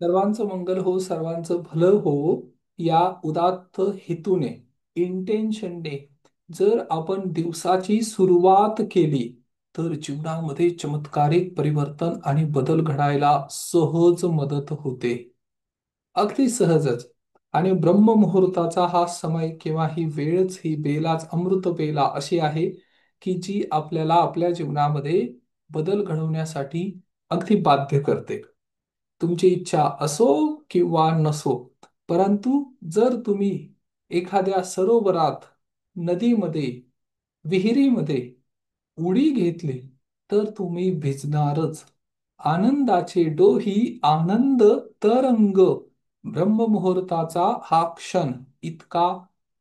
सर्वांचं मंगल हो, सर्वांचं भलं हो, या उदात्त हेतूने, इंटेन्शनने जर आपण दिवसाची सुरुवात केली तर जीवनामध्ये चमत्कारिक परिवर्तन आणि बदल घडायला सहज मदत होते. अगदी सहजच. आणि ब्रह्ममुहूर्ताचा हा समय किंवा ही वेळच, ही बेलाच अमृत बेला अशी आहे की जी आपल्याला आपल्या जीवनामध्ये बदल घडवण्यासाठी अगदी बाध्य करते. तुमची इच्छा असो किंवा नसो, परंतु जर तुम्ही एखाद्या सरोवरात, नदीमध्ये, विहिरीमध्ये उडी घेतली तर तुम्ही भिजणारच. आनंदाचे डोही आनंद तरंग. ब्रह्ममुहूर्ताचा हा क्षण इतका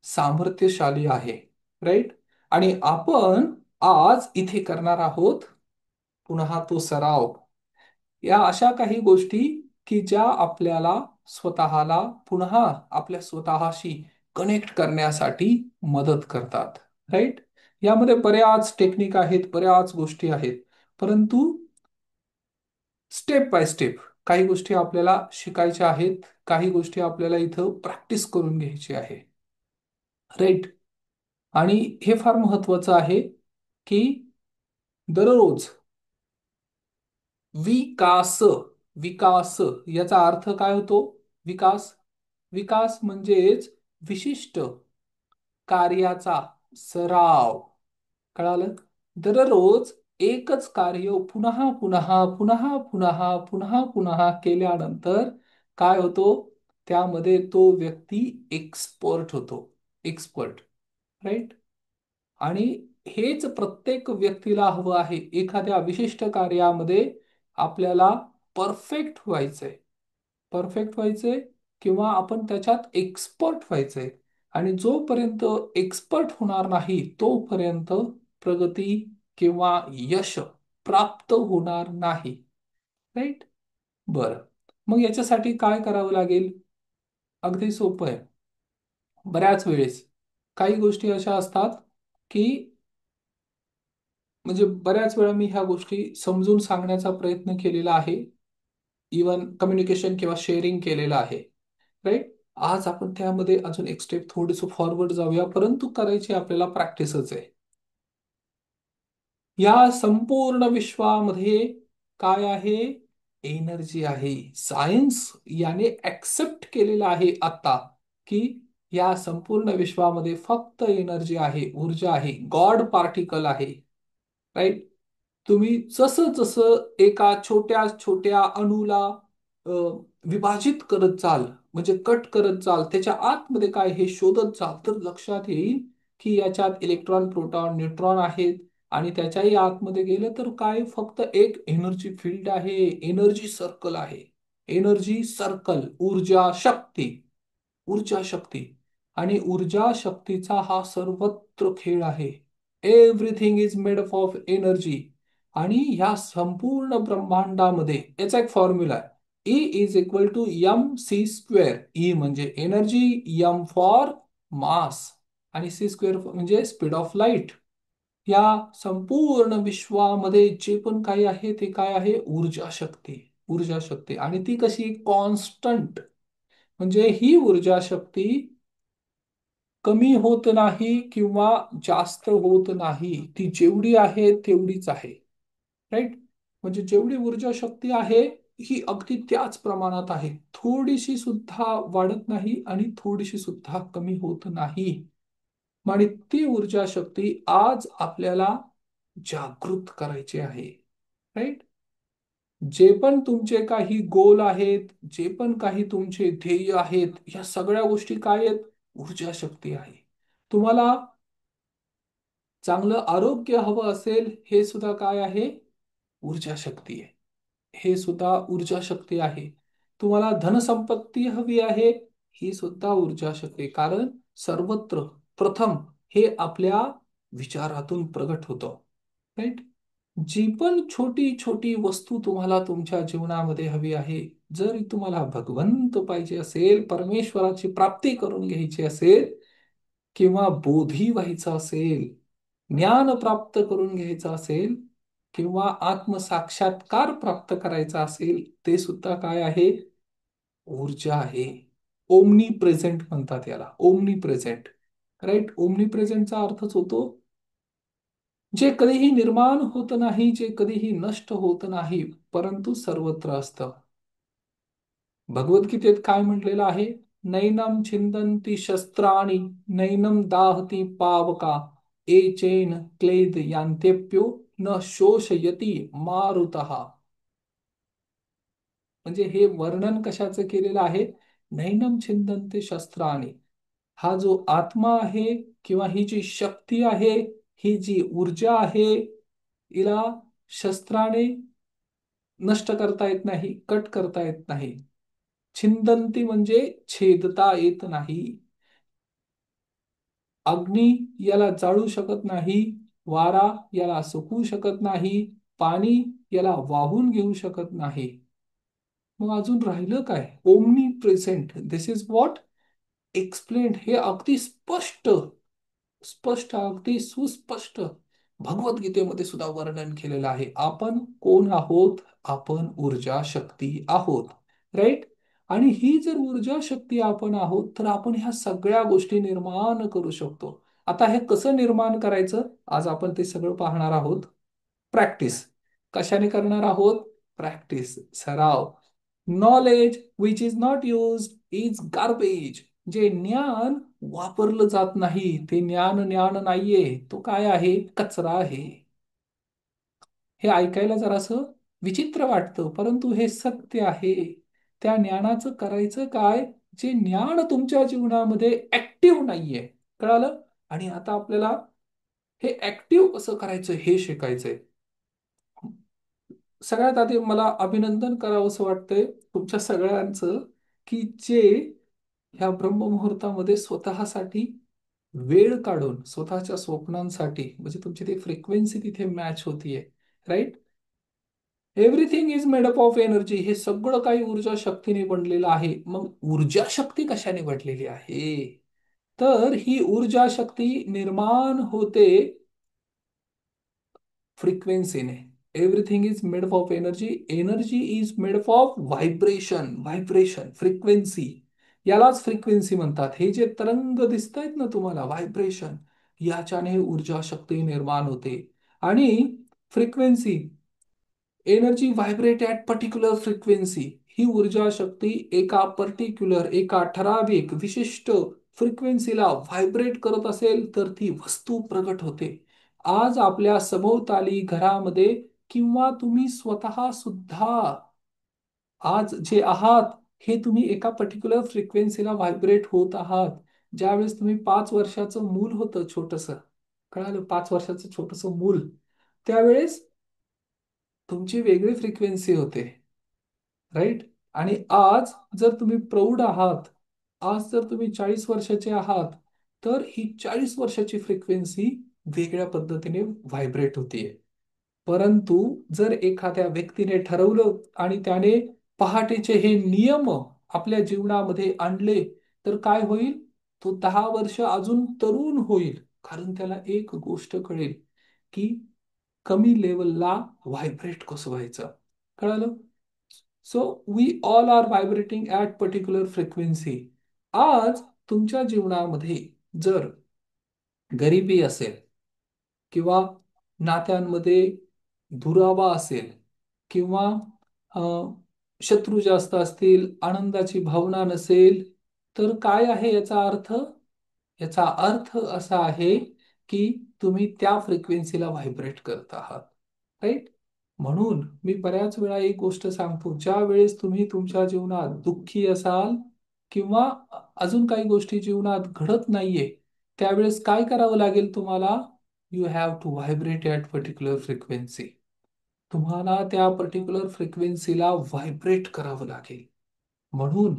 सामर्थ्यशाली आहे. राईट. आणि आपण आज इथे करणार आहोत पुन्हा तो सराव. या अशा काही गोष्टी की ज्या आपल्याला स्वतःला पुन्हा आपल्या स्वतःशी कनेक्ट करण्यासाठी मदत करतात. राईट. यामध्ये बऱ्याच टेक्निक आहेत, बऱ्याच गोष्टी आहेत, परंतु स्टेप बाय स्टेप काही गोष्टी आपल्याला शिकायच्या आहेत, काही गोष्टी आपल्याला इथं प्रॅक्टिस करून घ्यायची आहे. राईट. आणि हे फार महत्वाचं आहे की दररोज विकास, विकास याचा अर्थ काय होतो? विकास, विकास म्हणजेच विशिष्ट कार्याचा सराव. कळालं? दररोज एकच कार्य पुन्हा पुन्हा पुन्हा पुन्हा पुन्हा पुन्हा केल्यानंतर काय होतो? त्यामध्ये तो व्यक्ती एक्सपर्ट होतो. एक्सपर्ट. राईट. आणि हेच प्रत्येक व्यक्तीला हवं आहे. एखाद्या विशिष्ट कार्यामध्ये आपल्याला परफेक्ट व्हायचंय. परफेक्ट व्हायचंय किंवा आपण त्याच्यात एक्सपर्ट व्हायचंय. आणि जोपर्यंत एक्सपर्ट होणार नाही तोपर्यंत प्रगती किंवा यश प्राप्त होणार नाही. राईट. बरं. मग याच्यासाठी काय करावं लागेल? अगदी सोपं आहे. बऱ्याच वेळेस काही गोष्टी अशा असतात की म्हणजे बऱ्याच वेळा मी ह्या गोष्टी समजून सांगण्याचा प्रयत्न केलेला आहे. इवन कम्युनिकेशन किंवा शेअरिंग केलेलं आहे. राईट. आज आपण त्यामध्ये अजून एक स्टेप थोडंसं फॉरवर्ड जाऊया, परंतु करायची आपल्याला प्रॅक्टिसच आहे. या संपूर्ण विश्वामध्ये काय आहे? एनर्जी आहे. सायन्स याने ऍक्सेप्ट केलेलं आहे आता की या संपूर्ण विश्वामध्ये फक्त एनर्जी आहे, ऊर्जा आहे, गॉड पार्टिकल आहे. राईट. तुम्ही जसं जसं एका छोट्या छोट्या अणूला अ, विभाजित करत चाल, म्हणजे कट करत चाल, त्याच्या आतमध्ये काय हे शोधत चाल, तर लक्षात येईल की याच्यात इलेक्ट्रॉन, प्रोटॉन, न्यूट्रॉन आहेत. आणि त्याच्याही आतमध्ये गेलं तर काय फक्त एक एनर्जी फील्ड आहे, एनर्जी सर्कल आहे. एनर्जी सर्कल, ऊर्जा शक्ती, ऊर्जा शक्ती. आणि ऊर्जा शक्तीचा हा सर्वत्र खेळ आहे. Everything is made up of energy. आणि ह्या संपूर्ण ब्रह्मांडामध्ये याचा एक फॉर्म्युला आहे. E is equal to M C square. E म्हणजे एनर्जी, एम फॉर मास, आणि सी स्क्वेअर म्हणजे स्पीड ऑफ लाईट. या संपूर्ण विश्वामध्ये जे पण काही आहे ते काय आहे? ऊर्जा शक्ती. ऊर्जा शक्ती. आणि ती कशी? कॉन्स्टंट. म्हणजे ही ऊर्जा शक्ती कमी होत नाही किंवा जास्त होत नाही. ती जेवढी आहे तेवढीच आहे. राईट. म्हणजे जेवढी ऊर्जा शक्ती आहे ही अगदी त्याच प्रमाणात आहे. थोडीशी सुद्धा वाढत नाही आणि थोडीशी सुद्धा कमी होत नाही. आणि ती ऊर्जा शक्ती आज आपल्याला जागृत करायची आहे. राईट. जे पण तुमचे काही गोल आहेत, जे पण काही तुमचे ध्येय आहेत, या सगळ्या गोष्टी काय आहेत? ऊर्जा शक्ती आहे. तुम्हाला चांगलं आरोग्य हवं असेल, हे सुद्धा काय आहे? ऊर्जा शक्ती आहे. हे सुद्धा ऊर्जा शक्ती आहे. तुम्हाला धनसंपत्ती हवी आहे, ही सुद्धा ऊर्जा शक्ती आहे. कारण सर्वत्र प्रथम हे आपल्या विचारातून प्रगट होतं. राईट. जी पण छोटी छोटी वस्तू तुम्हाला तुमच्या जीवनामध्ये हवी आहे, जर तुम्हाला भगवंत पाहिजे असेल, परमेश्वराची प्राप्ती करून घ्यायची असेल, किंवा बोधी व्हायचं असेल, ज्ञान प्राप्त करून घ्यायचं असेल, किंवा आत्मसाक्षात्कार प्राप्त करायचा असेल, ते सुद्धा काय आहे? ऊर्जा आहे. ओमनी प्रेझेंट म्हणतात याला, ओमनी प्रेझेंट. राईट. ओमनी प्रेझेंटचा अर्थच होतो जे कधीही निर्माण होत नाही, जे कधीही नष्ट होत नाही, परंतु सर्वत्र असतं. भगवद्गीतेत काय म्हटलेलं आहे? नैनम छिंदन्ति शस्त्राणि, नैनम दाहती पावका, एचेन क्लेद यांतेप्यो न शोषयति मारुतः. म्हणजे हे वर्णन कशाचं केलेलं आहे? नैनम छिंदन्ति शस्त्राणि, हा जो आत्मा आहे किंवा ही जी शक्ती आहे, ही जी ऊर्जा आहे, हिला शस्त्राने नष्ट करता येत नाही, कट करता येत नाही. छिंदंती म्हणजे छेदता येत नाही. अग्नी याला जाळू शकत नाही, वारा याला सुकवू शकत नाही, पाणी याला वाहून घेऊ शकत नाही. मग अजून राहिलं काय? Omni present. This is what explained. हे अगदी स्पष्ट, स्पष्ट, अगदी सुस्पष्ट भगवद्गीतेमध्ये सुद्धा वर्णन केलेलं आहे. आपण कोण आहोत? आपण ऊर्जा शक्ती आहोत. राईट. आणि ही जर ऊर्जा शक्ती आपण आहोत, तर आपण ह्या सगळ्या गोष्टी निर्माण करू शकतो. आता हे कसं निर्माण करायचं, आज आपण ते सगळं पाहणार आहोत. प्रॅक्टिस. कशाने करणार आहोत? प्रॅक्टिस, सराव. Knowledge which is not use is garbage. जे ज्ञान वापरलं जात नाही, ते ज्ञान ज्ञान नाहीये, तो काय आहे? कचरा आहे. हे ऐकायला जरासं विचित्र वाटतं, परंतु हे सत्य आहे. त्या ज्ञानाचं करायचं काय? जे ज्ञान तुमच्या जीवनामध्ये ऍक्टिव्ह नाहीये. कळालं? आणि आता आपल्याला हे ऍक्टिव्ह कसं करायचं हे शिकायचंय. सगळ्यात आधी मला अभिनंदन करावंसं वाटतंय तुमच्या सगळ्यांचं, की जे ह्या ब्रह्ममुहूर्तामध्ये स्वतःसाठी वेळ काढून स्वतःच्या स्वप्नांसाठी, म्हणजे तुमची ती फ्रिक्वेन्सी तिथे मॅच होतीये. Right. Everything is made up of energy. हे सगळं काही ऊर्जा शक्तीने बनलेलं आहे. मग ऊर्जा शक्ती कशाने बनलेली आहे? तर ही ऊर्जा शक्ती निर्माण होते फ्रिक्वेन्सीने. Everything is made up of energy. Energy is made up of vibration. Vibration, frequency, यालाच फ्रिक्वेन्सी म्हणतात. हे जे तरंग दिसत आहेत ना तुम्हाला, व्हायब्रेशन, याच्याने ऊर्जा शक्ती निर्माण होते. आणि frequency, energy vibrate at particular frequency. ही ऊर्जा शक्ती एका पर्टिक्युलर, एका ठराविक विशिष्ट फ्रिक्वेन्सीला व्हायब्रेट करत असेल तर ती वस्तू प्रगट होते. आज आपल्या सभोवताली घरामध्ये किंवा तुम्ही स्वतः सुद्धा आज जे आहात, हे तुम्ही एका पर्टिक्युलर फ्रिक्वेन्सीला व्हायब्रेट होत आहात. ज्यावेळेस तुम्ही 5 वर्षाचं मूल होतं छोटस, कळालं? 5 वर्षाचं छोटस मूल, त्यावेळेस तुमची वेगळी फ्रिक्वेन्सी होते. राईट. आणि आज जर तुम्ही प्रौढ आहात, आज जर तुम्ही 40 वर्षाचे आहात, तर ही 40 वर्षाची फ्रिक्वेन्सी वेगळ्या पद्धतीने व्हायब्रेट होतीये. परंतु जर एखाद्या व्यक्तीने ठरवलं आणि त्याने पहाटेचे हे नियम आपल्या जीवनामध्ये आणले, तर काय होईल? तो 10 वर्ष अजून तरुण होईल. कारण त्याला एक गोष्ट कळेल की कमी लेवलला व्हायब्रेट कसं व्हायचं. कळालं? So we all are vibrating at particular frequency. आज तुमच्या जीवनामध्ये जर गरिबी असेल किंवा नात्यांमध्ये दुरावा असेल किंवा अ, शत्रू जास्त असतील, आनंदाची भावना नसेल, तर काय आहे याचा अर्थ? याचा अर्थ असा आहे की तुम्ही त्या फ्रिक्वेन्सीला व्हायब्रेट करत आहात. राईट. म्हणून मी बऱ्याच वेळा एक गोष्ट सांगतो, ज्या वेळेस तुम्ही तुमच्या जीवनात दुःखी असाल किंवा अजून काही गोष्टी जीवनात घडत नाहीये, त्यावेळेस काय करावं लागेल तुम्हाला? You have to vibrate at particular frequency. तुम्हाला त्या पर्टिक्युलर फ्रिक्वेन्सीला व्हायब्रेट करावं लागेल. म्हणून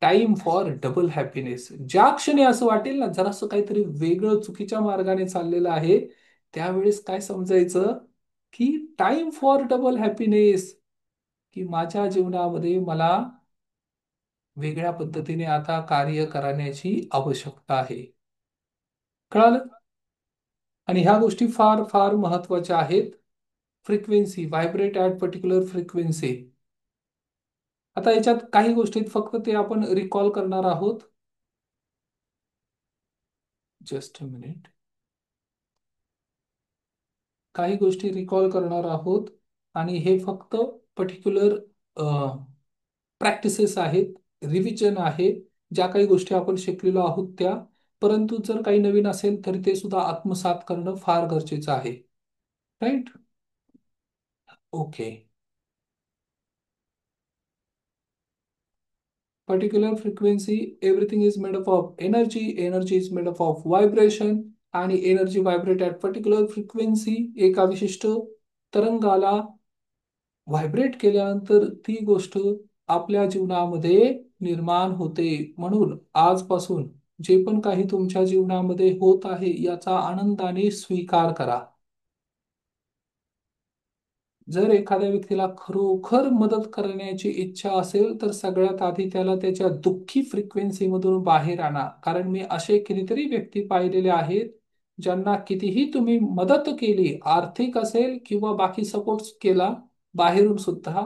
टाइम फॉर डबल हॅपीनेस. ज्या क्षणी असं वाटेल ना जरासं काहीतरी वेगळं चुकीच्या मार्गाने चाललेलं आहे, त्यावेळेस काय समजायचं? की टाइम फॉर डबल हॅपीनेस, की माझ्या जीवनामध्ये मला वेगळ्या पद्धतीने आता कार्य करण्याची आवश्यकता आहे. कळालं? आणि ह्या गोष्टी फार फार महत्वाच्या आहेत. Frequency, vibrate at particular frequency. आता याच्यात काही गोष्टीत फक्त ते आपण रिकॉल करणार आहोत. Just a minute. काही गोष्टी रिकॉल करणार आहोत आणि हे फक्त पर्टिक्युलर प्रॅक्टिसेस आहेत, रिव्हिजन आहे, ज्या काही गोष्टी आपण शिकलेलो आहोत त्या. परंतु जर काही नवीन असेल तर ते सुद्धा आत्मसात करणं फार गरजेचं आहे. Right. Okay. Particular frequency, everything is made up of energy, energy is made up of vibration, आणि energy vibrate at particular frequency. एका विशिष्ट तरंगाला व्हायब्रेट केल्यानंतर ती गोष्ट आपल्या जीवनामध्ये निर्माण होते. म्हणून आजपासून जे पण काही तुमच्या जीवनामध्ये होत आहे याचा आनंदाने स्वीकार करा. जर एखाद्या व्यक्तीला खरोखर मदत करण्याची इच्छा असेल तर सगळ्यात आधी त्याला त्याच्या दुःखी फ्रिक्वेन्सीमधून बाहेर आणा. कारण मी असे कितीतरी व्यक्ती पाहिलेले आहेत ज्यांना कितीही तुम्ही मदत केली, आर्थिक असेल किंवा बाकी सपोर्ट केला, बाहेरून सुद्धा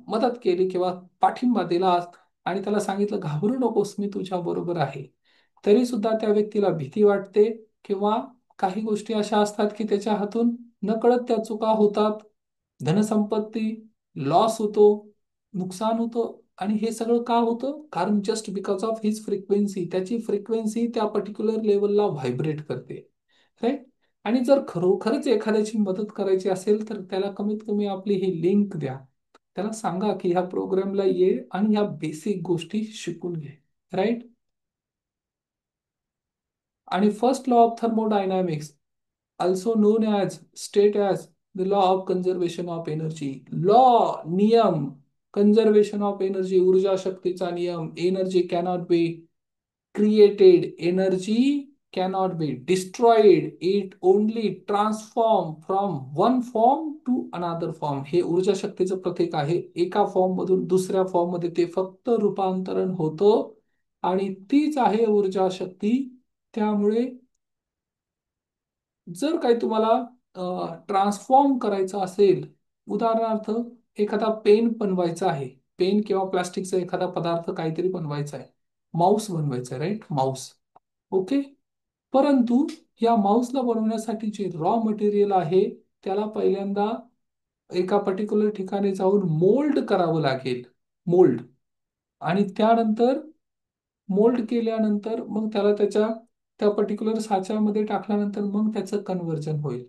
मदत केली किंवा पाठिंबा दिला आणि त्याला सांगितलं घाबरू नकोस, मी तुझ्या बरोबर आहे, तरी सुद्धा त्या व्यक्तीला भीती वाटते किंवा काही गोष्टी अशा असतात की त्याच्या हातून नकळत त्या चुका होतात, धनसंपत्ती लॉस होतो, नुकसान होतं. आणि हे सगळं का होतं? कारण just because of his frequency, त्याची फ्रिक्वेन्सी त्या पर्टिक्युलर लेवलला व्हायब्रेट करते. राईट. आणि जर खरोखरच एखाद्याची मदत करायची असेल तर त्याला कमीत कमी आपली ही लिंक द्या. त्याला सांगा की ह्या प्रोग्रामला ये आणि ह्या बेसिक गोष्टी शिकून घे. राईट. आणि first law of thermodynamics, also known as state as the law of conservation of energy. Law, नियम, conservation of energy, ऊर्जा शक्तीचा नियम. Energy cannot be created, energy cannot be destroyed, it only transform from one form to another form. हे ऊर्जा शक्तीचं प्रतीक आहे. एका form मधून दुसऱ्या फॉर्म मध्ये ते फक्त रूपांतरण होतं आणि तीच आहे ऊर्जा शक्ती. त्यामुळे जर काही तुम्हाला ट्रान्सफॉर्म करायचं असेल, उदाहरणार्थ एखादा पेन बनवायचा आहे, पेन किंवा प्लास्टिकचा एखादा पदार्थ काहीतरी बनवायचा आहे, माऊस बनवायचा आहे, राईट, माऊस. ओके. परंतु या माऊसला बनवण्यासाठी जे रॉ मटेरियल आहे त्याला पहिल्यांदा एका पर्टिक्युलर ठिकाणी जाऊन मोल्ड करावं लागेल. मोल्ड. आणि त्यानंतर मोल्ड केल्यानंतर मग त्याला त्याच्या त्या पर्टिक्युलर साच्यामध्ये टाकल्यानंतर मग त्याचं कन्व्हर्जन होईल.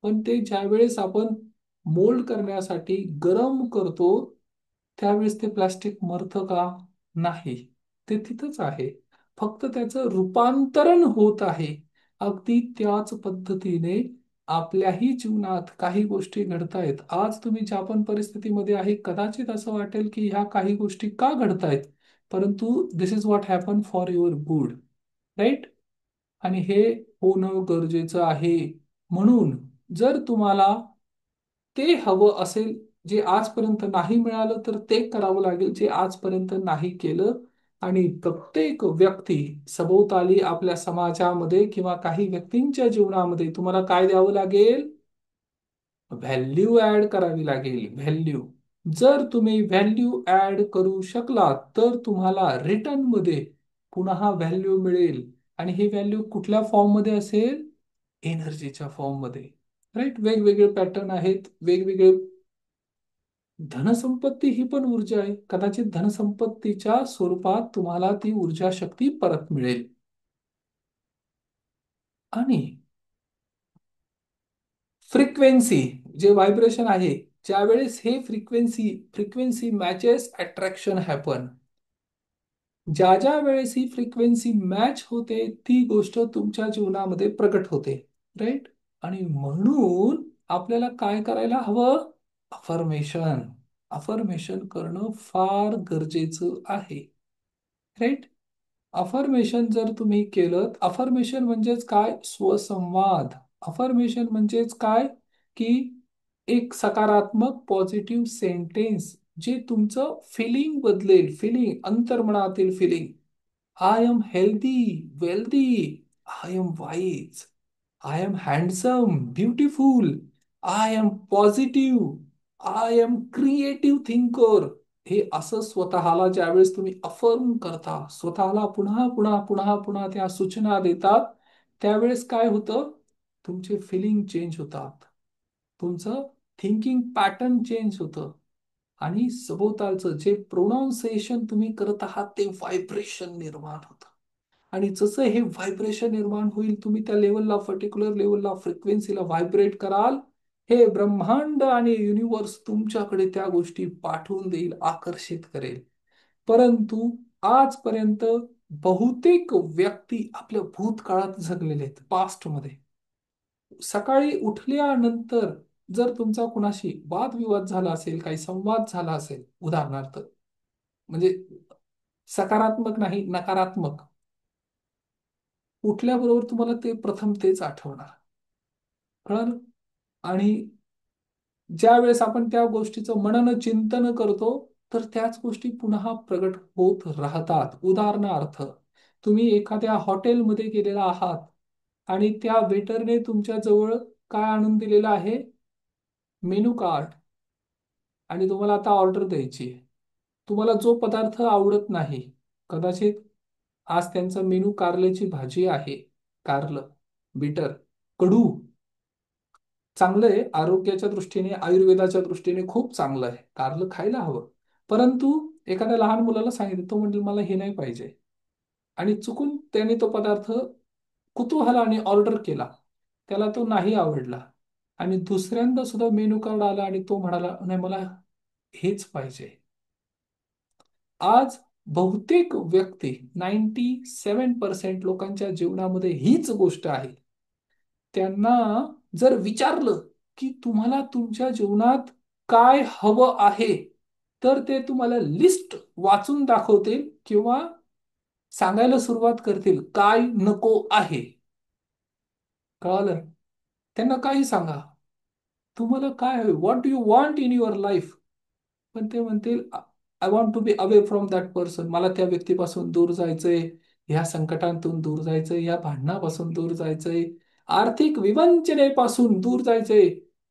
पण ते ज्यावेळेस आपण मोल्ड करण्यासाठी गरम करतो त्यावेळेस ते प्लास्टिक मरतं का? नाही. ते तिथंच आहे. फक्त त्याचं रूपांतरण होत आहे. अगदी त्याच पद्धतीने आपल्याही जीवनात काही गोष्टी घडतायत. आज तुम्ही ज्या पण परिस्थितीमध्ये आहे कदाचित असं वाटेल की ह्या काही गोष्टी का घडतायत, परंतु this is what happen for your good. Right. आणि हे होणं गरजेचं आहे. म्हणून जर तुम्हाला ते हवं असेल, जे आजपर्यंत नाही मिळालं तर ते करावं लागेल जे आजपर्यंत नाही केलं. आणि प्रत्येक व्यक्ती सभोवताली आपल्या समाजामध्ये किंवा काही व्यक्तींच्या जीवनामध्ये तुम्हाला काय द्यावं लागेल? व्हॅल्यू ऍड करावी लागेल. व्हॅल्यू. जर तुम्ही व्हॅल्यू ऍड करू शकला तर तुम्हाला रिटर्न मध्ये पुन्हा व्हॅल्यू मिळेल. आणि ही व्हॅल्यू कुठल्या फॉर्म मध्ये असेल? एनर्जीच्या फॉर्म मध्ये. राईट. वेगवेगळे पॅटर्न आहेत, वेगवेगळे. धनसंपत्ती ही पण ऊर्जा आहे. कदाचित धनसंपत्तीच्या स्वरूपात तुम्हाला ती ऊर्जा शक्ती परत मिळेल. आणि फ्रिक्वेन्सी, जे व्हायब्रेशन आहे, ज्यावेळेस हे frequency frequency matches attraction happen. ज्या ज्या वेळेस ही फ्रिक्वेन्सी मॅच होते ती गोष्ट तुमच्या जीवनामध्ये प्रकट होते. राईट. आणि म्हणून आपल्याला काय करायला हवं? अफर्मेशन. अफर्मेशन करणं फार गरजेचं आहे. राईट. अफर्मेशन जर तुम्ही केलं, अफर्मेशन म्हणजेच काय? स्वसंवाद. अफर्मेशन म्हणजेच काय? की एक सकारात्मक पॉझिटिव्ह सेंटेन्स जे तुमचं फिलिंग बदलेल. फिलिंग, अंतर्मनातील feeling. I am healthy, wealthy, I am wise, I am handsome, beautiful, I am positive, I am creative thinker. हे असं स्वतःला ज्यावेळेस तुम्ही अफर्म करता, स्वतःला पुन्हा पुन्हा पुन्हा पुन्हा त्या सूचना देतात, त्यावेळेस काय होतं? तुमचे फिलिंग चेंज होतात, तुमचं थिंकिंग पॅटर्न चेंज होतं, आणि सभोवतालचं जे प्रोनाऊन्सिएशन तुम्ही करत आहात ते व्हायब्रेशन निर्माण होतं. आणि जसं हे व्हायब्रेशन निर्माण होईल, तुम्ही त्या लेवलला, पर्टिक्युलर लेवलला, फ्रिक्वेन्सीला व्हायब्रेट कराल, हे ब्रह्मांड आणि युनिव्हर्स तुमच्याकडे त्या गोष्टी पाठवून देईल, आकर्षित करेल. परंतु आजपर्यंत बहुतेक व्यक्ती आपल्या भूतकाळात जगलेले आहेत, पास्टमध्ये. सकाळी उठल्यानंतर जर तुमचा कुणाशी वादविवाद झाला असेल, काही संवाद झाला असेल, उदाहरणार्थ, म्हणजे सकारात्मक नाही, नकारात्मक, उठल्याबरोबर तुम्हाला ते प्रथम तेच आठवणार. कळलं? आणि ज्या वेळेस आपण त्या गोष्टीचं मनन चिंतन करतो, तर त्याच गोष्टी पुन्हा प्रगट होत राहतात. उदाहरणार्थ, तुम्ही एखाद्या हॉटेलमध्ये गेलेला आहात आणि त्या वेटरने तुमच्या जवळ काय आणून दिलेलं आहे? Menu card. आणि तुम्हाला आता ऑर्डर द्यायची आहे. तुम्हाला जो पदार्थ आवडत नाही, कदाचित आज त्यांचा मेनू कारल्याची भाजी आहे. कारलं बिटर, कडू. चांगलं आहे, आरोग्याच्या दृष्टीने, आयुर्वेदाच्या दृष्टीने खूप चांगलं आहे, कारलं खायला हवं. परंतु एखाद्या लहान मुलाला सांगितलं, तो म्हणजे मला हे नाही पाहिजे, आणि चुकून त्याने तो पदार्थ कुतूहलाने ऑर्डर केला, त्याला तो नाही आवडला, आणि दुसऱ्यांदा सुद्धा मेनू कार्ड आला आणि तो म्हणाला, नाही मला हेच पाहिजे. आज बहुतेक व्यक्ती, 97% लोकांच्या जीवनामध्ये हीच गोष्ट आहे. त्यांना जर विचारलं की तुम्हाला तुमच्या जीवनात काय हवं आहे, तर ते तुम्हाला लिस्ट वाचून दाखवतील किंवा सांगायला सुरुवात करतील काय नको आहे. कळालं? त्यांना काही सांगा, तुम्हाला काय हवे, what do you want in your life. पण ते म्हणतील, I want to be away from that person. मला त्या व्यक्तीपासून दूर जायचंय, ह्या संकटांतून दूर जायचंय, या भांडणापासून दूर जायचंय, आर्थिक विवंचनेपासून दूर जायचंय.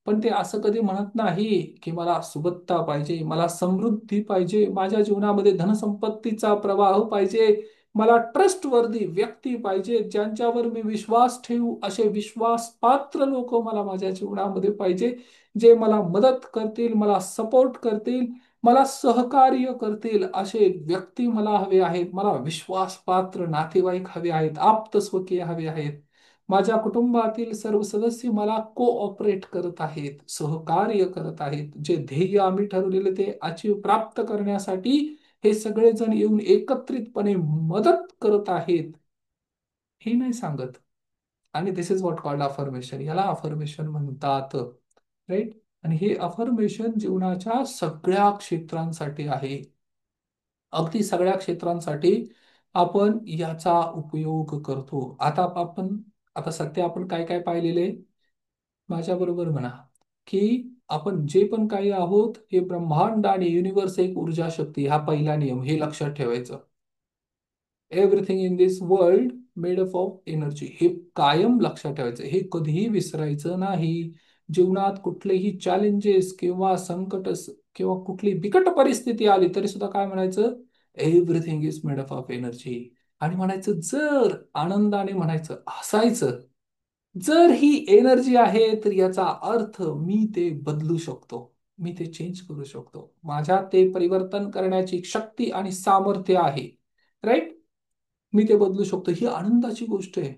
पण ते असं कधी म्हणत नाही की मला सुबत्ता पाहिजे, मला समृद्धी पाहिजे, माझ्या जीवनामध्ये धनसंपत्तीचा प्रवाह पाहिजे, मला ट्रस्टवर्दी व्यक्ती पाहिजे, ज्यांच्यावर मी विश्वास ठेवू, असे विश्वासपात्र लोक मला माझ्या जीवनामध्ये पाहिजे, जे मला मदत करतील, मला सपोर्ट करतील, मला सहकार्य करतील, असे व्यक्ती मला हवे आहेत. मला विश्वासपात्र नातेवाईक हवे आहेत, आप्तस्वकीय हवे आहेत. माझ्या कुटुंबातील सर्व सदस्य मला कोऑपरेट करत आहेत, सहकार्य करत आहेत. जे ध्येय आम्ही ठरवलेले ते अचीव प्राप्त करण्यासाठी हे सगळेजण येऊन एकत्रितपणे मदत करत आहेत, हे नाही सांगत. आणि दिस इज व्हॉट कॉल्ड अफर्मेशन. याला अफर्मेशन म्हणतात. राईट? आणि हे अफर्मेशन जीवनाच्या सगळ्या क्षेत्रांसाठी आहे. अगदी सगळ्या क्षेत्रांसाठी आपण याचा उपयोग करतो. आता सध्या आपण काय काय पाहिलेले, माझ्या बरोबर म्हणा, की आपण जे पण काही आहोत हे ब्रह्मांड आणि युनिव्हर्स एक ऊर्जा शक्ती. हा पहिला नियम, हे लक्षात ठेवायचं. Everything in this world made up of energy. हे कायम लक्षात ठेवायचं, हे कधीही विसरायचं नाही. जीवनात कुठलेही चॅलेंजेस किंवा संकट किंवा कुठली बिकट परिस्थिती आली तरी सुद्धा काय म्हणायचं? Everything is made up of energy. आणि म्हणायचं, जर आनंदाने म्हणायचं, हसायचं, जर ही एनर्जी आहे तर याचा अर्थ मी ते बदलू शकतो, मी ते चेंज करू शकतो, माझ्यात ते परिवर्तन करण्याची शक्ती आणि सामर्थ्य आहे. राईट? मी ते बदलू शकतो, ही आनंदाची गोष्ट आहे.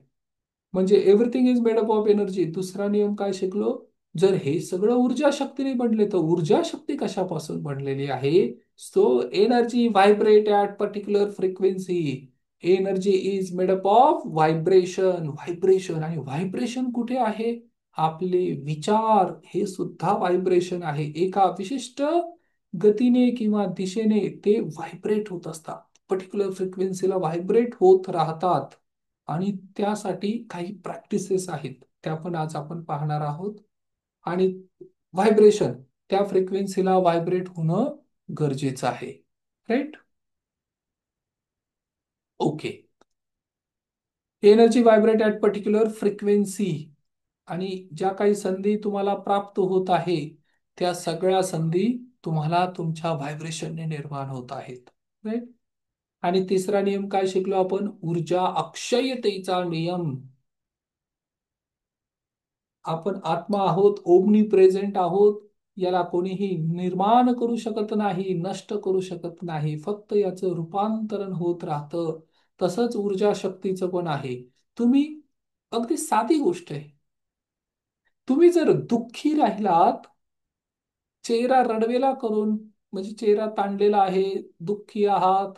म्हणजे everything is made up of energy. दुसरा नियम काय शिकलो? जर हे सगळं ऊर्जा शक्तीने बनले, तर ऊर्जा शक्ती कशापासून बनलेली आहे? So energy vibrate at particular frequency. Energy is made up of vibration. Vibration, आणि व्हायब्रेशन कुठे आहे? आपले विचार हे सुद्धा व्हायब्रेशन आहे. एका विशिष्ट गतीने किंवा दिशेने ते व्हायब्रेट होत असतात, पर्टिक्युलर फ्रिक्वेन्सीला व्हायब्रेट होत राहतात. आणि त्यासाठी काही प्रॅक्टिसेस आहेत, त्या पण आज आपण पाहणार आहोत. आणि व्हायब्रेशन, त्या फ्रिक्वेन्सीला व्हायब्रेट होणं गरजेचं आहे. Right? Okay. Energy vibrate at particular frequency. आणि ज्या काही संधी तुम्हाला प्राप्त होत आहे, त्या सगळ्या संधी तुम्हाला तुमच्या व्हायब्रेशनने निर्माण होत आहेत. राईट. आणि तिसरा नियम काय शिकलो आपण? ऊर्जा अक्षयतेचा नियम. आपण आत्मा आहोत, ओमनी प्रेझेंट आहोत. याला कोणीही निर्माण करू शकत नाही, नष्ट करू शकत नाही. फक्त याचं रूपांतरण होत राहतं. तसंच ऊर्जा शक्तीचं पण आहे. तुम्ही, अगदी साधी गोष्ट आहे, तुम्ही जर दुःखी राहिलात, चेहरा रडवेला करून, म्हणजे चेहरा ताणलेला आहे, दुःखी आहात,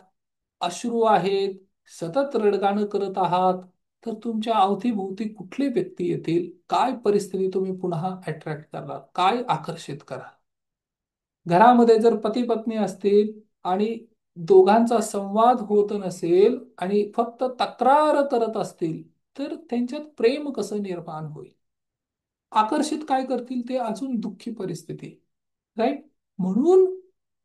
अश्रू आहेत, सतत रडगाणं करत आहात, तर तुमच्या अवतीभोवती कुठली व्यक्ती येतील? काय परिस्थिती तुम्ही पुन्हा अट्रॅक्ट कराल? काय आकर्षित कराल? घरामध्ये जर पती पत्नी असतील आणि दोघांचा संवाद होत नसेल आणि फक्त तक्रार करत असतील, तर त्यांच्यात प्रेम कसं निर्माण होईल? आकर्षित काय करतील? ते अजून दुःखी परिस्थिती. राईट. म्हणून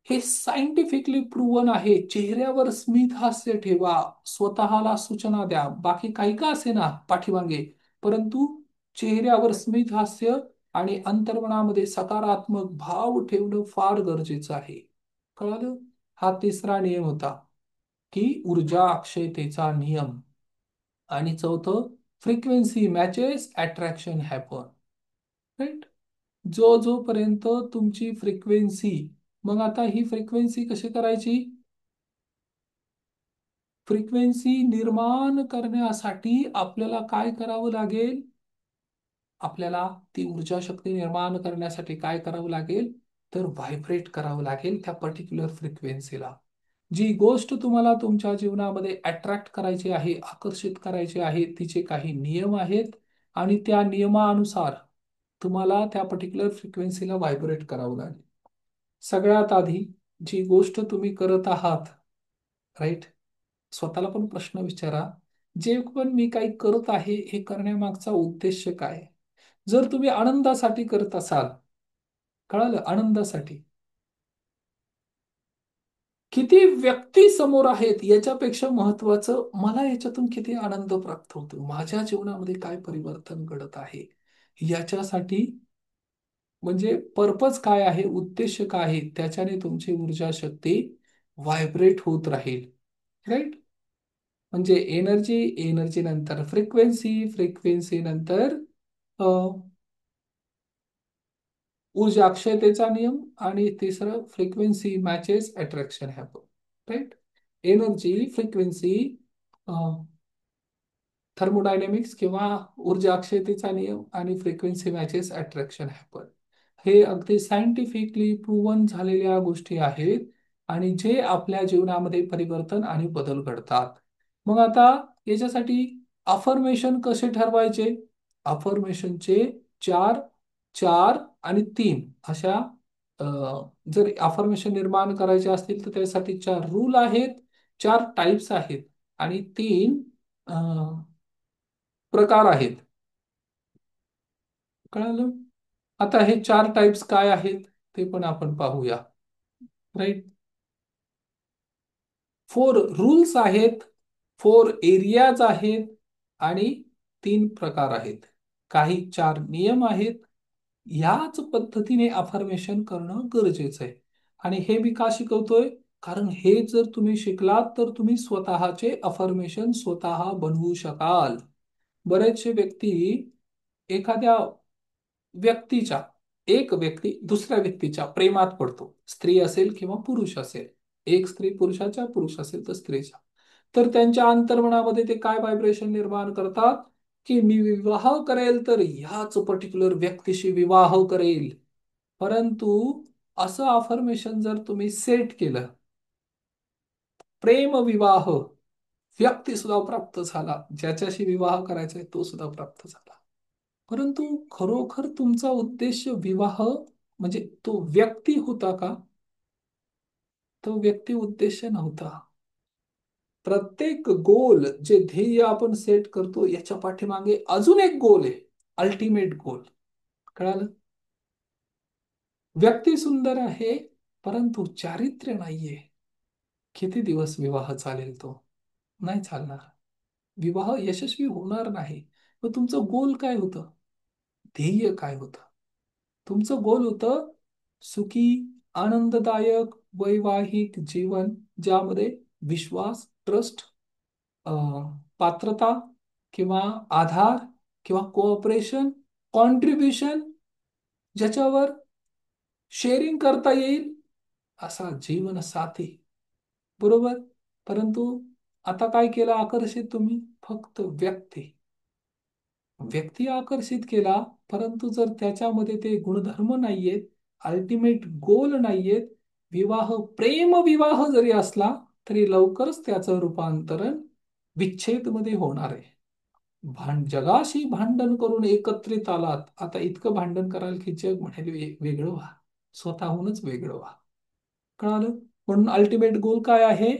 हे सायंटिफिकली प्रूव्हन आहे. चेहऱ्यावर स्मित हास्य ठेवा, स्वतःला सूचना द्या, बाकी काही का असे ना पाठीमागे, परंतु चेहऱ्यावर स्मित हास्य आणि अंतर्मनामध्ये सकारात्मक भाव ठेवणं फार गरजेचं आहे. कळालं? हा तिसरा नियम होता, की ऊर्जा अक्षयतेचा नियम. आणि चौथं, frequency matches attraction happen. Right. जोपर्यंत तुमची फ्रिक्वेन्सी, मग आता ही फ्रिक्वेन्सी कशी करायची? फ्रिक्वेन्सी निर्माण करण्यासाठी आपल्याला काय करावं लागेल? आपल्याला ती ऊर्जा शक्ती निर्माण करण्यासाठी काय करावं लागेल? तर व्हायब्रेट करावं लागेल त्या पर्टिक्युलर फ्रिक्वेन्सीला. जी गोष्ट तुम्हाला तुमच्या जीवनामध्ये अट्रॅक्ट करायची आहे, आकर्षित करायची आहे, तिचे काही नियम आहेत आणि त्या नियमानुसार तुम्हाला त्या पर्टिक्युलर फ्रिक्वेन्सीला व्हायब्रेट करावं लागेल. सगळ्यात आधी जी गोष्ट तुम्ही करत आहात, राईट, स्वतःला पण प्रश्न विचारा, जे पण मी काही करत आहे हे करण्यामागचा उद्देश काय आहे? जर तुम्ही आनंदासाठी करत असाल, कळालं, आनंदासाठी, किती व्यक्ती समोर आहेत याच्यापेक्षा महत्वाचं, मला याच्यातून किती आनंद प्राप्त होतो, माझ्या जीवनामध्ये काय परिवर्तन घडत आहे, याच्यासाठी, म्हणजे पर्पज काय आहे, उद्देश काय आहे, त्याच्याने तुमची ऊर्जा शक्ती व्हायब्रेट होत राहील. राईट. म्हणजे एनर्जी, एनर्जी नंतर फ्रिक्वेन्सी, फ्रिक्वेन्सी नंतर ऊर्जा अक्षयतेचा नियम, आणि तिसरं frequency matches attraction happen. Right. Energy, frequency, thermodynamics किंवा ऊर्जा अक्षयतेचा नियम, आणि फ्रिक्वेन्सी मॅचेस अट्रॅक्शन हॅपन. हे अगदी सायंटिफिकली प्रूव्हन झालेल्या गोष्टी आहेत आणि जे आपल्या जीवनामध्ये परिवर्तन आणि बदल घडतात. मग आता याच्यासाठी अफर्मेशन कसे ठरवायचे? अफर्मेशनचे चार, चार आणि तीन अशा, जर अफर्मेशन निर्माण करायचे असतील तर त्यासाठी चार रूल आहेत, चार टाइप्स आहेत आणि तीन प्रकार आहेत. कळालं? आता हे चार टाइप्स काय आहेत ते पण आपण पाहूया. राईट. फोर रूल्स आहेत, फोर एरियाज आहेत आणि तीन प्रकार आहेत. काही चार नियम आहेत. ह्याच पद्धतीने अफर्मेशन करणं गरजेचं आहे. आणि हे मी का शिकवतोय? कारण हे जर तुम्ही शिकलात तर तुम्ही स्वतःचे अफर्मेशन स्वतः बनवू शकाल. बरेचसे व्यक्ती एखाद्या व्यक्तीच्या, एक व्यक्ती दुसऱ्या व्यक्तीच्या प्रेमात पडतो, स्त्री असेल किंवा पुरुष असेल, एक स्त्री पुरुषाच्या, पुरुष असेल तर स्त्रीच्या, तर त्यांच्या अंतर्मनामध्ये ते काय व्हायब्रेशन निर्माण करतात, की मी विवाह करेल तर ह्याच पर्टिक्युलर व्यक्तीशी विवाह करेल. परंतु असं अफर्मेशन जर तुम्ही सेट केलं, प्रेम विवाह, व्यक्ती सुद्धा प्राप्त झाला, ज्याच्याशी विवाह करायचा आहे तो सुद्धा प्राप्त झाला. परंतु खरोखर तुमचा उद्देश विवाह, म्हणजे तो व्यक्ती होता का? तो व्यक्ती उद्देश नव्हता. प्रत्येक गोल, जे ध्येय आपण सेट करतो याच्या पाठीमागे अजून एक गोल आहे, अल्टिमेट गोल. कळालं? व्यक्ती सुंदर आहे परंतु चारित्र्य नाहीये. किती दिवस विवाह चालेल तो? नाही चालणार. विवाह यशस्वी होणार नाही. मग तुमचं गोल काय होतं? ध्येय काय होतं? तुमचं गोल होतं सुखी, आनंददायक वैवाहिक जीवन, ज्यामध्ये विश्वास, ट्रस्ट, पात्रता किंवा आधार किंवा कोऑपरेशन, कॉन्ट्रीब्युशन, ज्याच्यावर शेअरिंग करता येईल असा जीवन साथी. बरोबर. परंतु आता काय केलं आकर्षित तुम्ही? फक्त व्यक्ती. व्यक्ती आकर्षित केला, परंतु जर त्याच्यामध्ये ते गुणधर्म नाहीयेत, अल्टिमेट गोल नाहीयेत, विवाह प्रेम विवाह जरी असला तरी लवकरच त्याचं रूपांतरण विच्छेदमध्ये होणार आहे. जगाशी भांडण करून एकत्रित आलात, आता इतकं भांडण कराल की जग म्हणेल वेगळं व्हा, स्वतःहूनच वेगळं व्हा. कळालं? म्हणून अल्टिमेट गोल काय आहे?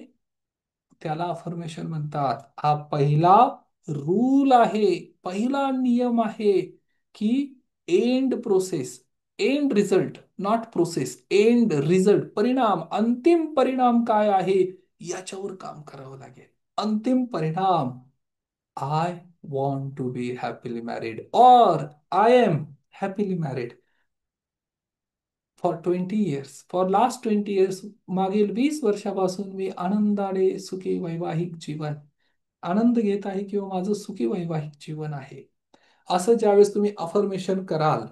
त्याला अफर्मेशन म्हणतात. हा पहिला रूल आहे, पहिला नियम आहे की end process, end result, not process, end result, परिणाम, अंतिम परिणाम काय आहे याच्यावर काम करावं लागेल. अंतिम परिणाम, I want to be happily married और I am happily married for 20 years, for last 20 years, मागील 20 वर्षापासून मी आनंदाने सुखी वैवाहिक जीवन आनंद घेत आहे किंवा माझं सुखी वैवाहिक जीवन आहे. असं ज्यावेळेस तुम्ही अफर्मेशन कराल,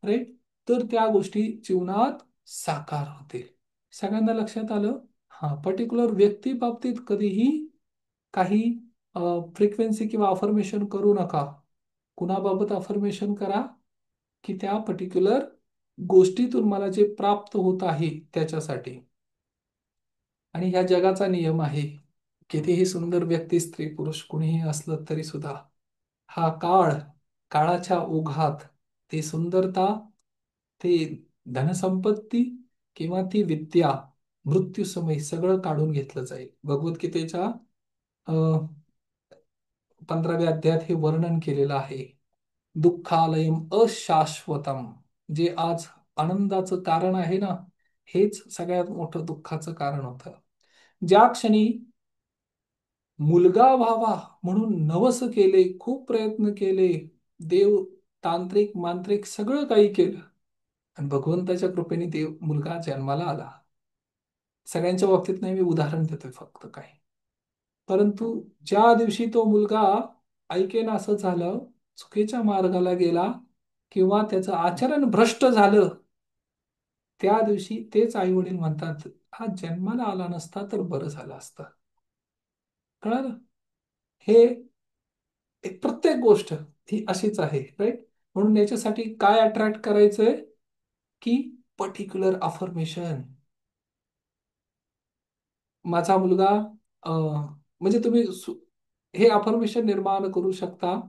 राईट, तर त्या गोष्टी जीवनात साकार होतील. सगळ्यांना लक्षात आलं? हा, पर्टिक्युलर व्यक्ती बाबतीत कधीही काही फ्रिक्वेन्सी किंवा अफर्मेशन करू नका. कुणाबाबत अफर्मेशन करा? की त्या पर्टिक्युलर गोष्टीतून मला जे प्राप्त होत आहे त्याच्यासाठी. आणि ह्या जगाचा नियम आहे, कितीही सुंदर व्यक्ती, स्त्री पुरुष कुणीही असलं तरी सुद्धा हा काळ, काळाच्या ओघात ती सुंदरता, ती धनसंपत्ती किंवा ती विद्या मृत्यूसमयी सगळं काढून घेतलं जाईल. भगवद्गीतेच्या 15व्या अध्यायात हे वर्णन केलेलं आहे. दुःखालयम अशाश्वतम, जे आज आनंदाचं कारण आहे ना, हेच सगळ्यात मोठं दुःखाचं कारण होतं. ज्या क्षणी मुलगा व्हावा म्हणून नवस केले, खूप प्रयत्न केले, देव, तांत्रिक मांत्रिक सगळं काही केलं, आणि भगवंताच्या कृपेने देव मुलगा जन्माला आला. सगळ्यांच्या बाबतीत नाही, मी उदाहरण देतोय फक्त काही. परंतु ज्या दिवशी तो मुलगा ऐकेन असं झालं, चुकीच्या मार्गाला गेला किंवा त्याचं आचरण भ्रष्ट झालं, त्या दिवशी तेच आई वडील म्हणतात, हा जन्माला आला नसता तर बरं झालं असतं. कळालं? हे एक प्रत्येक गोष्ट ही अशीच आहे, राईट. म्हणून याच्यासाठी काय अट्रॅक्ट करायचंय? की पर्टिक्युलर अफर्मेशन. माझा मुलगा म्हणजे तुम्ही हे अफर्मेशन निर्माण करू शकता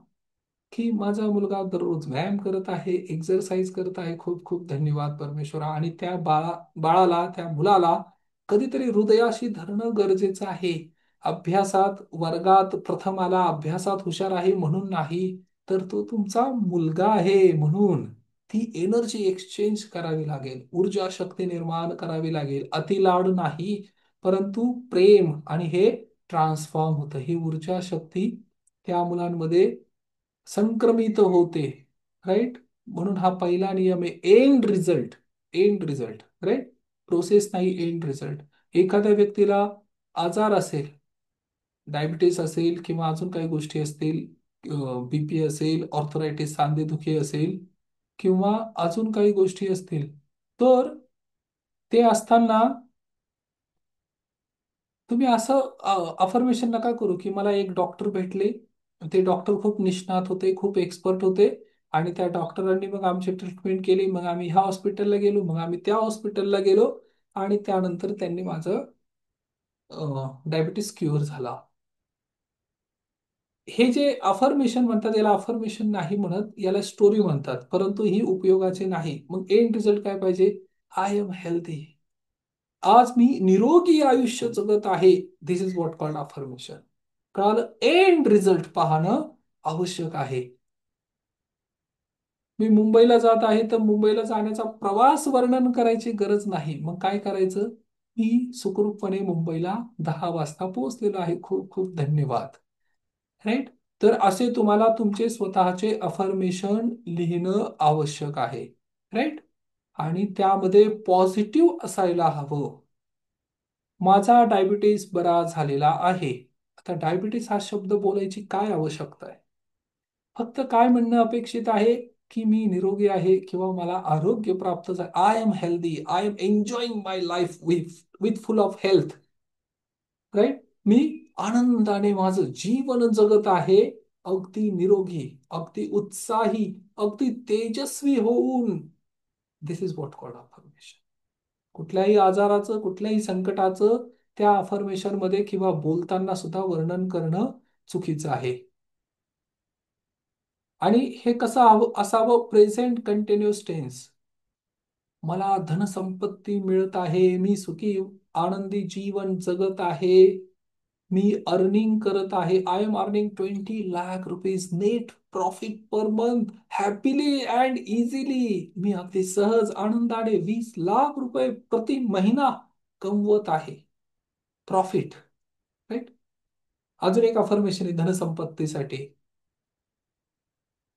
की माझा मुलगा दररोज व्यायाम करत आहे, एक्सरसाइज करत आहे, खूप खूप धन्यवाद परमेश्वरा. आणि त्या बाळाला, त्या मुलाला कधीतरी हृदयाशी धरणं गरजेचं आहे. अभ्यासात, वर्गात प्रथम आला, अभ्यासात हुशार आहे म्हणून नाही, तर तो तुमचा मुलगा आहे म्हणून ती एनर्जी एक्सचेंज करावी लागेल, ऊर्जा शक्ती निर्माण करावी लागेल. अतिलाड नाही, परंतु प्रेम, आणि हे ट्रान्सफॉर्म होतं. ही ऊर्जा शक्ती त्या मुलांमध्ये संक्रमित होते, राईट. म्हणून हा पहिला नियम आहे, end result, end result, right. Process नाही, एंड रिझल्ट. एखाद्या व्यक्तीला आजार असेल, डायबिटीस असेल किंवा अजून काही गोष्टी असतील, बीपी असेल, ऑर्थरायटिस, सांधेदुखी असेल किंवा अजून काही गोष्टी असतील, तर ते असताना तुम्ही असं अफर्मेशन नका करू की मला एक डॉक्टर भेटले, ते डॉक्टर खूप निष्णात होते, खूप एक्सपर्ट होते, आणि त्या डॉक्टरांनी मग आमची ट्रीटमेंट केली, मग आम्ही ह्या हॉस्पिटलला गेलो, मग आम्ही त्या हॉस्पिटलला गेलो, आणि त्यानंतर त्यांनी माझं डायबिटीस क्युअर झाला. हे जे अफर्मेशन म्हणतात याला अफर्मेशन नाही म्हणत, याला स्टोरी म्हणतात, परंतु ही उपयोगाचे नाही. मग एंड रिझल्ट काय पाहिजे? आय एम हेल्दी, आज मी निरोगी आयुष्य जगत आहे. दिस इज व्हॉट कॉल्ड अफर्मेशन. कळालं? एंड रिझल्ट पाहणं आवश्यक आहे. मी मुंबईला जात आहे तर मुंबईला जाण्याचा प्रवास वर्णन करायची गरज नाही. मग काय करायचं? मी सुखरूपपणे मुंबईला 10 वाजता पोहोचलेलो आहे, खूप खूप धन्यवाद, राईट. तर असे तुम्हाला तुमचे स्वतःचे अफर्मेशन लिहिणं आवश्यक आहे, राईट. आणि त्यामध्ये पॉझिटिव्ह असायला हवं. माझा डायबिटीस बरा झालेला आहे. आता डायबिटीस हा शब्द बोलायची काय आवश्यकता आहे? फक्त काय म्हणणं अपेक्षित आहे की मी निरोगी आहे किंवा मला आरोग्य प्राप्त झाले. I am healthy, I am enjoying my life with with full of health. Right. मी आनंदाने माझं जीवन जगत आहे, अगदी निरोगी, अगदी उत्साही, अगदी तेजस्वी होऊन. दिस इज व्हॉट कॉल्ड अफर्मेशन. कुठल्याही आजाराचं, कुठल्याही संकटाचं त्या अफर्मेशन मध्ये किंवा बोलताना सुद्धा वर्णन करणं चुकीचं आहे. आणि हे कसं असावं? Present continuous tense. मला धनसंपत्ती मिळत आहे, मी सुखी आनंदी जीवन जगत आहे, मी अर्निंग करत आहे. I am earning 20 lakh rupees net profit per month happily and easily. मी अगदी सहज आनंदाने 20 लाख रुपये प्रति महिना कमवत आहे. प्रॉफिट. राईट. अजून एक अफर्मेशन आहे धनसंपत्तीसाठी.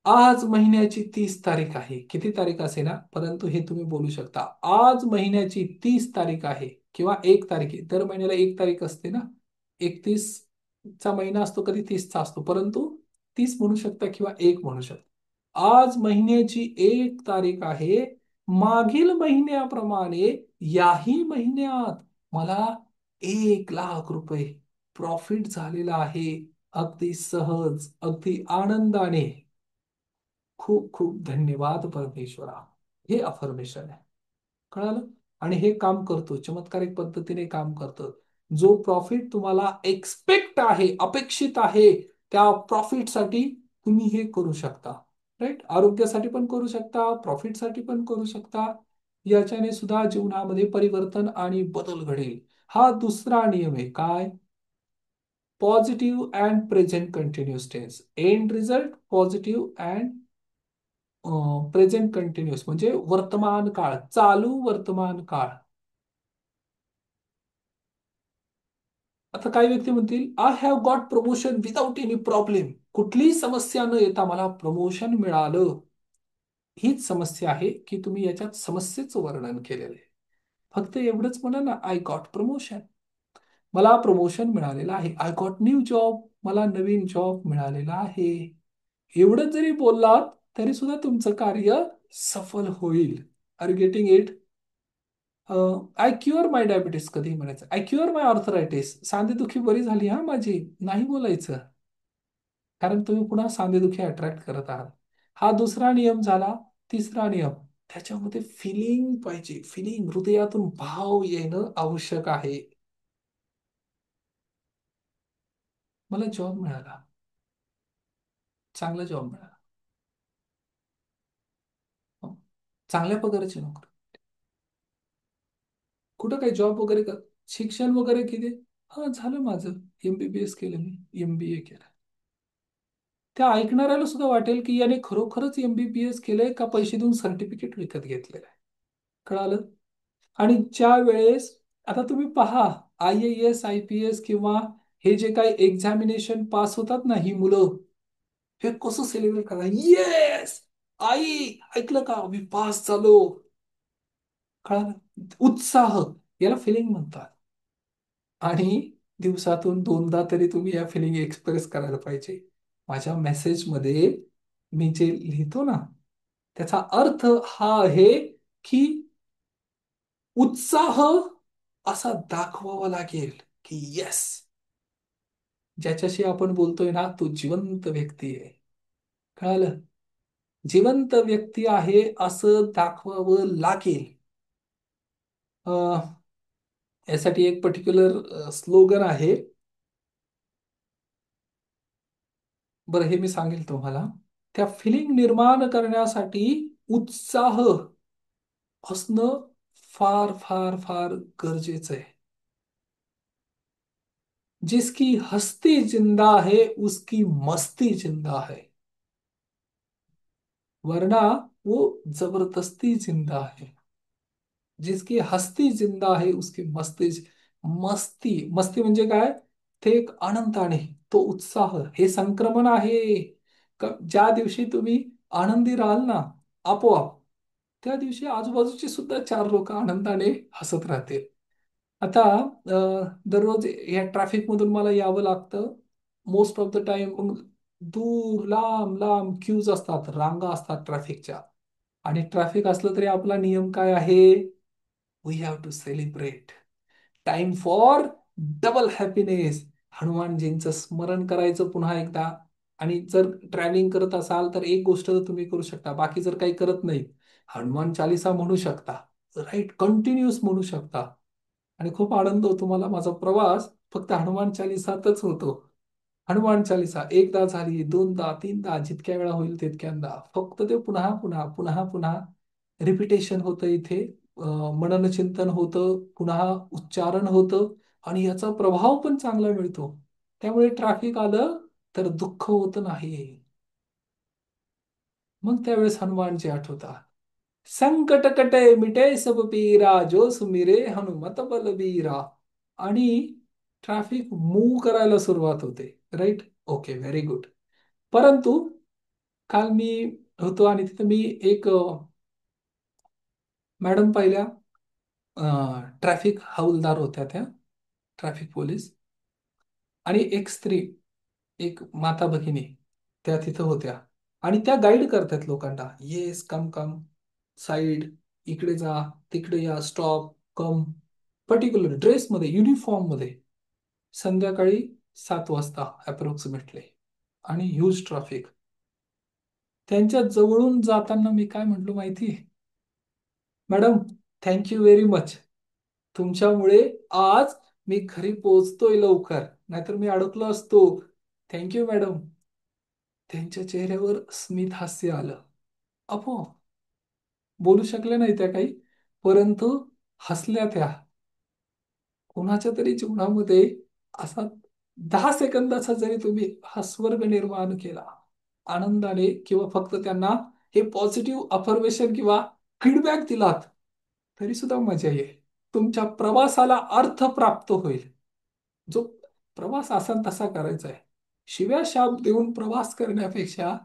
आज महिन्याची 30 तारीख आहे. किती तारीख असे ना, परंतु हे तुम्ही बोलू शकता. आज महिन्याची 30 तारीख आहे किंवा 1 तारीख आहे. दर महिन्याला 1 तारीख असते ना. 31 चा महिना असतो, कधी 30चा असतो, परंतु 30 म्हणू शकता किंवा 1 म्हणू शकता. आज महिन्याची 1 तारीख आहे. मागील महिन्याप्रमाणे याही महिन्यात मला 1 लाख रुपये प्रॉफिट झालेला आहे. अगदी सहज, अगदी आनंदाने. खूप खूप धन्यवाद परमेश्वरा. हे अफर्मेशन आहे. कळालं? आणि हे काम करतो, चमत्कारिक पद्धतीने काम करतं. जो प्रॉफिट तुम्हाला एक्सपेक्ट आहे, अपेक्षित आहे, त्या प्रॉफिटसाठी तुम्ही हे करू शकता. राईट. आरोग्यासाठी पण करू शकता, प्रॉफिटसाठी पण करू शकता. याच्याने सुद्धा जीवनामध्ये परिवर्तन आणि बदल घडेल. हा दुसरा नियम आहे. काय? Positive and present continuous tense. End result positive and present continuous म्हणजे वर्तमान काळ, चालू वर्तमान काळ. आता काही व्यक्ती म्हणतील, I have got promotion without any problem. कुठलीही समस्या न येता मला प्रमोशन मिळालं. हीच समस्या आहे की तुम्ही याच्यात समस्येचं वर्णन केलेलं आहे. फक्त एवढंच म्हणा ना, आय गॉट प्रमोशन. मला प्रमोशन मिळालेलं आहे. I got new job. मला नवीन जॉब मिळालेला आहे. एवढंच जरी बोललात तरी सुद्धा तुमचं कार्य सफल होईल. Are getting it? I cure my diabetes कधी म्हणायचं? आय क्युअर माय ऑर्थरायटिस. सांधेदुखी बरी झाली हा माझी, नाही बोलायचं. कारण तुम्ही पुन्हा सांधेदुखी अट्रॅक्ट करत आहात. हा दुसरा नियम झाला. तिसरा नियम, त्याच्यामध्ये फिलिंग पाहिजे. फिलिंग, हृदयातून भाव येणं आवश्यक आहे. मला जॉब मिळाला, चांगला जॉब मिळाला, हो, चांगल्या पगाराची नोकरी. कुठं काही जॉब वगैरे कर, शिक्षण वगैरे किती? हा, झालं माझं. MBBS केलं, मी MBA केलं. त्या ऐकणाऱ्याला सुद्धा वाटेल की याने खरोखरच MBBS केलंय का पैसे देऊन सर्टिफिकेट विकत घेतलेलं आहे. कळालं? आणि ज्या वेळेस, आता तुम्ही पहा, IAS IPS किंवा हे जे काही एक्झामिनेशन पास होतात ना ही मुलं, हे कसं सेलिब्रेट करा, येस, आई ऐकलं का, मी पास झालो. कळालं? उत्साह, याला फिलिंग म्हणतात. आणि दिवसातून 2दा तरी तुम्ही या फिलिंग एक्सप्रेस करायला पाहिजे. माझ्या मेसेजमध्ये मी जे लिहितो ना, त्याचा अर्थ हा आहे की उत्साह असा दाखवावा लागेल की येस, ज्याच्याशी आपण बोलतोय ना तो जिवंत व्यक्ती आहे. कळालं? जिवंत व्यक्ती आहे असं दाखवावं लागेल. अं, यासाठी एक पर्टिक्युलर स्लोगन आहे. बरं, हे मी सांगेल तुम्हाला. त्या फिलिंग निर्माण करण्यासाठी उत्साह असणं फार फार फार गरजेचं आहे. जिसकी हस्ती जिंदा है उसकी मस्ती जिंदा है, वरना वो जबरदस्ती जिंदा है. जिसकी हस्ती जिंदा है उसकी मस्ती. मस्ती, मस्ती म्हणजे काय? ते एक आनंदाने, तो उत्साह, हे संक्रमण आहे. ज्या दिवशी तुम्ही आनंदी राहाल ना, आपोआप त्या दिवशी आजूबाजूची सुद्धा चार लोक आनंदाने हसत राहतील. आता दररोज या ट्रॅफिक मधून मला यावं लागतं. मोस्ट ऑफ द टाइम मग दूर लांब लांब क्यूज असतात, रांगा असतात ट्रॅफिकच्या. आणि ट्रॅफिक असलं तरी आपला नियम काय आहे? We have to celebrate. Time for double happiness. हनुमानजींचं स्मरण करायचं पुन्हा एकदा. आणि जर ट्रॅव्हलिंग करत असाल तर एक गोष्ट तर तुम्ही करू शकता, बाकी जर काही करत नाही, हनुमान चालिसा म्हणू शकता. राईट, कंटिन्युअस म्हणू शकता. आणि खूप आनंद होतो मला. माझा प्रवास फक्त हनुमान चालिसातच होतो. हनुमान चालिसा एकदा झाली, दोनदा, तीनदा, जितक्या वेळा होईल तितक्यांदा फक्त ते पुन्हा पुन्हा पुन्हा पुन्हा रिपिटेशन होतं इथे. मननचिंतन होतं, पुन्हा उच्चारण होतं. आणि याचा प्रभाव पण चांगला मिळतो. त्यामुळे ट्रॅफिक आलं तर दुःख होत नाही. मग त्यावेळेस हनुमानजी आठवतात. संकट कटे मिटे सब पीरा, जो सुमिरे हनुमत बलबीरा. आणि ट्रॅफिक मूव्ह करायला सुरुवात होते. राईट. Okay, very good. परंतु काल मी होतो आणि तिथे मी एक मॅडम पाहिल्या. ट्रॅफिक हवालदार होत्या त्या, ट्रॅफिक पोलीस. आणि एक स्त्री, एक माता भगिनी, त्या तिथं होत्या. आणि त्या गाईड करतात लोकांना. येस, कम कम, साईड, इकडे जा, तिकडे या, स्टॉप, कम. पर्टिक्युलर ड्रेसमध्ये, युनिफॉर्ममध्ये. संध्याकाळी 7 वाजता अप्रॉक्सिमेटली. आणि ह्यूज ट्रॅफिक. त्यांच्या जवळून जाताना मी काय म्हटलो माहिती? Madam, thank you very much. तुमच्यामुळे आज मी घरी पोहोचतोय लवकर, नाहीतर मी अडकलो असतो. Thank you madam. त्यांच्या चेहऱ्यावर स्मित हास्य आलं. आपोआप. बोलू शकल्या नाही त्या काही, परंतु हसल्या त्या. कोणाच्या तरी जीवनामध्ये असा 10 सेकंदाचा जरी तुम्ही हा स्वर्ग निर्माण केला आनंदाने, किंवा फक्त त्यांना हे पॉझिटिव्ह अफर्मेशन किंवा फीडबॅक दिलात, तरी सुद्धा मजा येईल. तुमच्या प्रवासाला अर्थ प्राप्त होईल. जो प्रवास असा न तसा करायचा आहे. शिव्या शाप देऊन प्रवास करण्यापेक्षा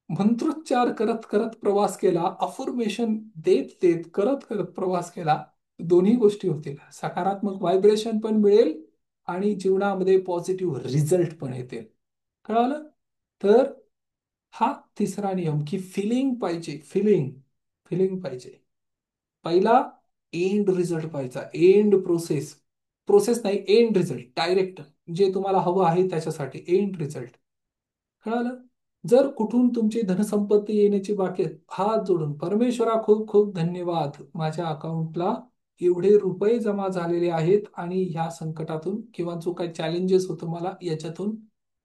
मंत्रोच्चार करत करत प्रवास केला, अफर्मेशन देत देत करत करत प्रवास केला, दोन्ही गोष्टी होतील. सकारात्मक व्हायब्रेशन पण मिळेल आणि जीवनामध्ये पॉझिटिव्ह रिझल्ट पण येतील. कळालं? तर हा तिसरा नियम, की फिलिंग पाहिजे. फिलिंग, फिलिंग पाहिजे. पहिला, एंड रिझल्ट पाहिजे. End process. प्रोसेस नाही, एंड रिझल्ट डायरेक्ट. जे तुम्हाला हवं आहे त्याच्यासाठी एंड रिझल्ट. कळालं? जर कुठून तुमची धनसंपत्ती येण्याची बाकी आहे, हात जोडून परमेश्वरा खूप खूप धन्यवाद, माझ्या अकाउंटला एवढे रुपये जमा झालेले आहेत आणि ह्या संकटातून किंवा जो काही चॅलेंजेस होतं मला याच्यातून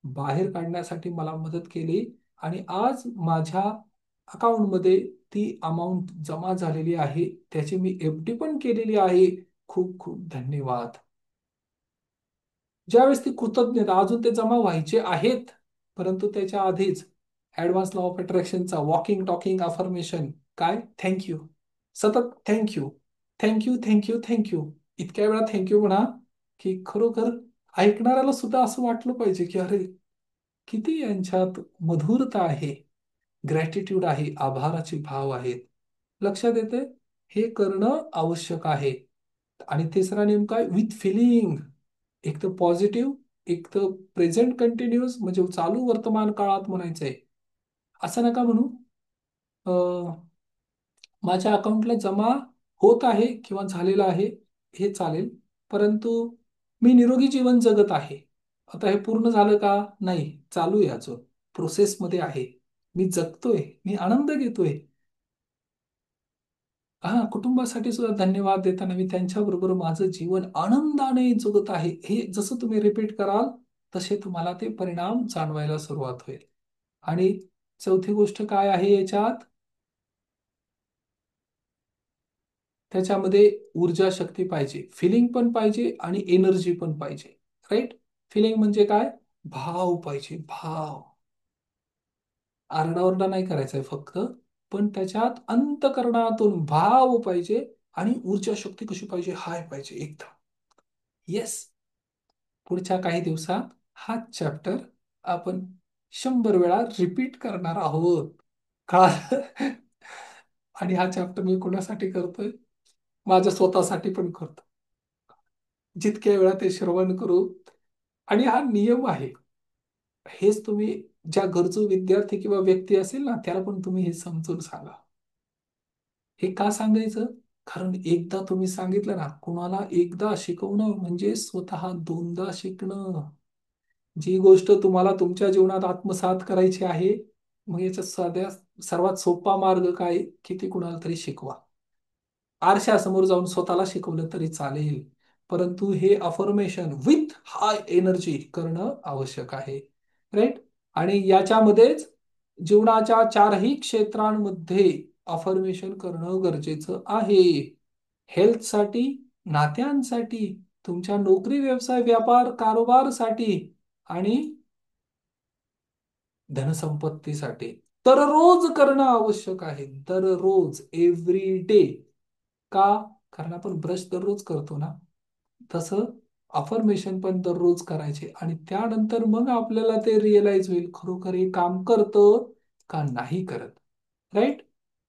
बाहेर काढण्यासाठी मला मदत केली. आणि आज माझ्या अकाउंटमध्ये ती अमाऊंट जमा झालेली आहे, त्याची मी एफडी पण केलेली आहे. खूप खूप धन्यवाद. ज्यावेळेस ती कृतज्ञता, अजून ते जमा व्हायचे आहेत, परंतु त्याच्या आधीच ऍडव्हान्स लॉ ऑफ अट्रॅक्शनचा वॉकिंग टॉकिंग अफर्मेशन, काय, थँक्यू. सतत थँक्यू, थँक्यू, थँक्यू, थँक्यू. इतक्या वेळा थँक्यू म्हणा की खरोखर ऐकणाऱ्याला सुद्धा असं वाटलं पाहिजे की अरे, किती यांच्यात मधुरता आहे, ग्रॅटिट्यूड आहे, आभाराचे भाव आहेत. लक्षात येते? हे करणं आवश्यक आहे. आणि तिसरा नियम काय? With feeling. एक तर पॉझिटिव्ह, एक तर प्रेझेंट कंटिन्युअस, म्हणजे चालू वर्तमान काळात म्हणायचंय. असं नका म्हणू माझ्या अकाउंटला जमा होत आहे किंवा झालेलं आहे, हे चालेल, परंतु मी निरोगी जीवन जगत आहे. आता हे पूर्ण झालं का? नाही, चालू आहे, अजून प्रोसेसमध्ये आहे. मी जगतोय, मी आनंद घेतोय. हा, कुटुंबासाठी सुद्धा धन्यवाद देताना मी त्यांच्याबरोबर माझं जीवन आनंदाने जगत आहे, हे जसं तुम्ही रिपीट कराल तसे तुम्हाला ते परिणाम जाणवायला सुरुवात होईल. आणि चौथी गोष्ट काय आहे याच्यात? त्याच्यामध्ये ऊर्जा शक्ती पाहिजे, फिलिंग पण पाहिजे आणि एनर्जी पण पाहिजे. राईट. फिलिंग म्हणजे काय? भाव पाहिजे, भाव. आरडाओरडा नाही करायचा आहे फक्त, पण त्याच्यात अंतकरणातून भाव पाहिजे. आणि ऊर्जा शक्ती कशी पाहिजे? हाय पाहिजे एकदम. येस. पुढच्या काही दिवसात हाच चॅप्टर आपण 100 वेळा रिपीट करणार आहोत. कळालं? आणि हा चॅप्टर मी कोणासाठी करतोय? माझ्या स्वतःसाठी पण करतो. जितक्या वेळा ते श्रवण करू. आणि हा नियम आहे. हेच तुम्ही ज्या गरजू विद्यार्थी किंवा व्यक्ती असेल ना, त्याला पण तुम्ही हे समजून सांगा. हे का सांगायचं? कारण एकदा तुम्ही सांगितलं ना, कुणाला एकदा शिकवणं म्हणजे स्वतः दोनदा शिकणं. जी गोष्ट तुम्हाला तुमच्या जीवनात आत्मसात करायची आहे, मग याचा सर्वात सोपा मार्ग काय? की ती कुणाला तरी शिकवा. आरशासमोर जाऊन स्वतःला शिकवलं तरी चालेल. परंतु हे अफर्मेशन विथ हाय एनर्जी करणं आवश्यक आहे. राईट? आणि याच्यामध्येच जीवनाच्या चारही क्षेत्रांमध्ये अफर्मेशन करणं गरजेचं आहे. हेल्थसाठी, नात्यांसाठी, तुमच्या नोकरी, व्यवसाय, व्यापार, कारोबारसाठी आणि धनसंपत्तीसाठी. दररोज करणं आवश्यक आहे. दररोज, एव्हरी डे. का? कारण आपण ब्रश दररोज करतो ना, तसं अफर्मेशन पण दररोज करायचे आणि त्यानंतर मग आपल्याला ते रिअलाइज होईल खरोखर हे काम करतं का नाही करत. राईट?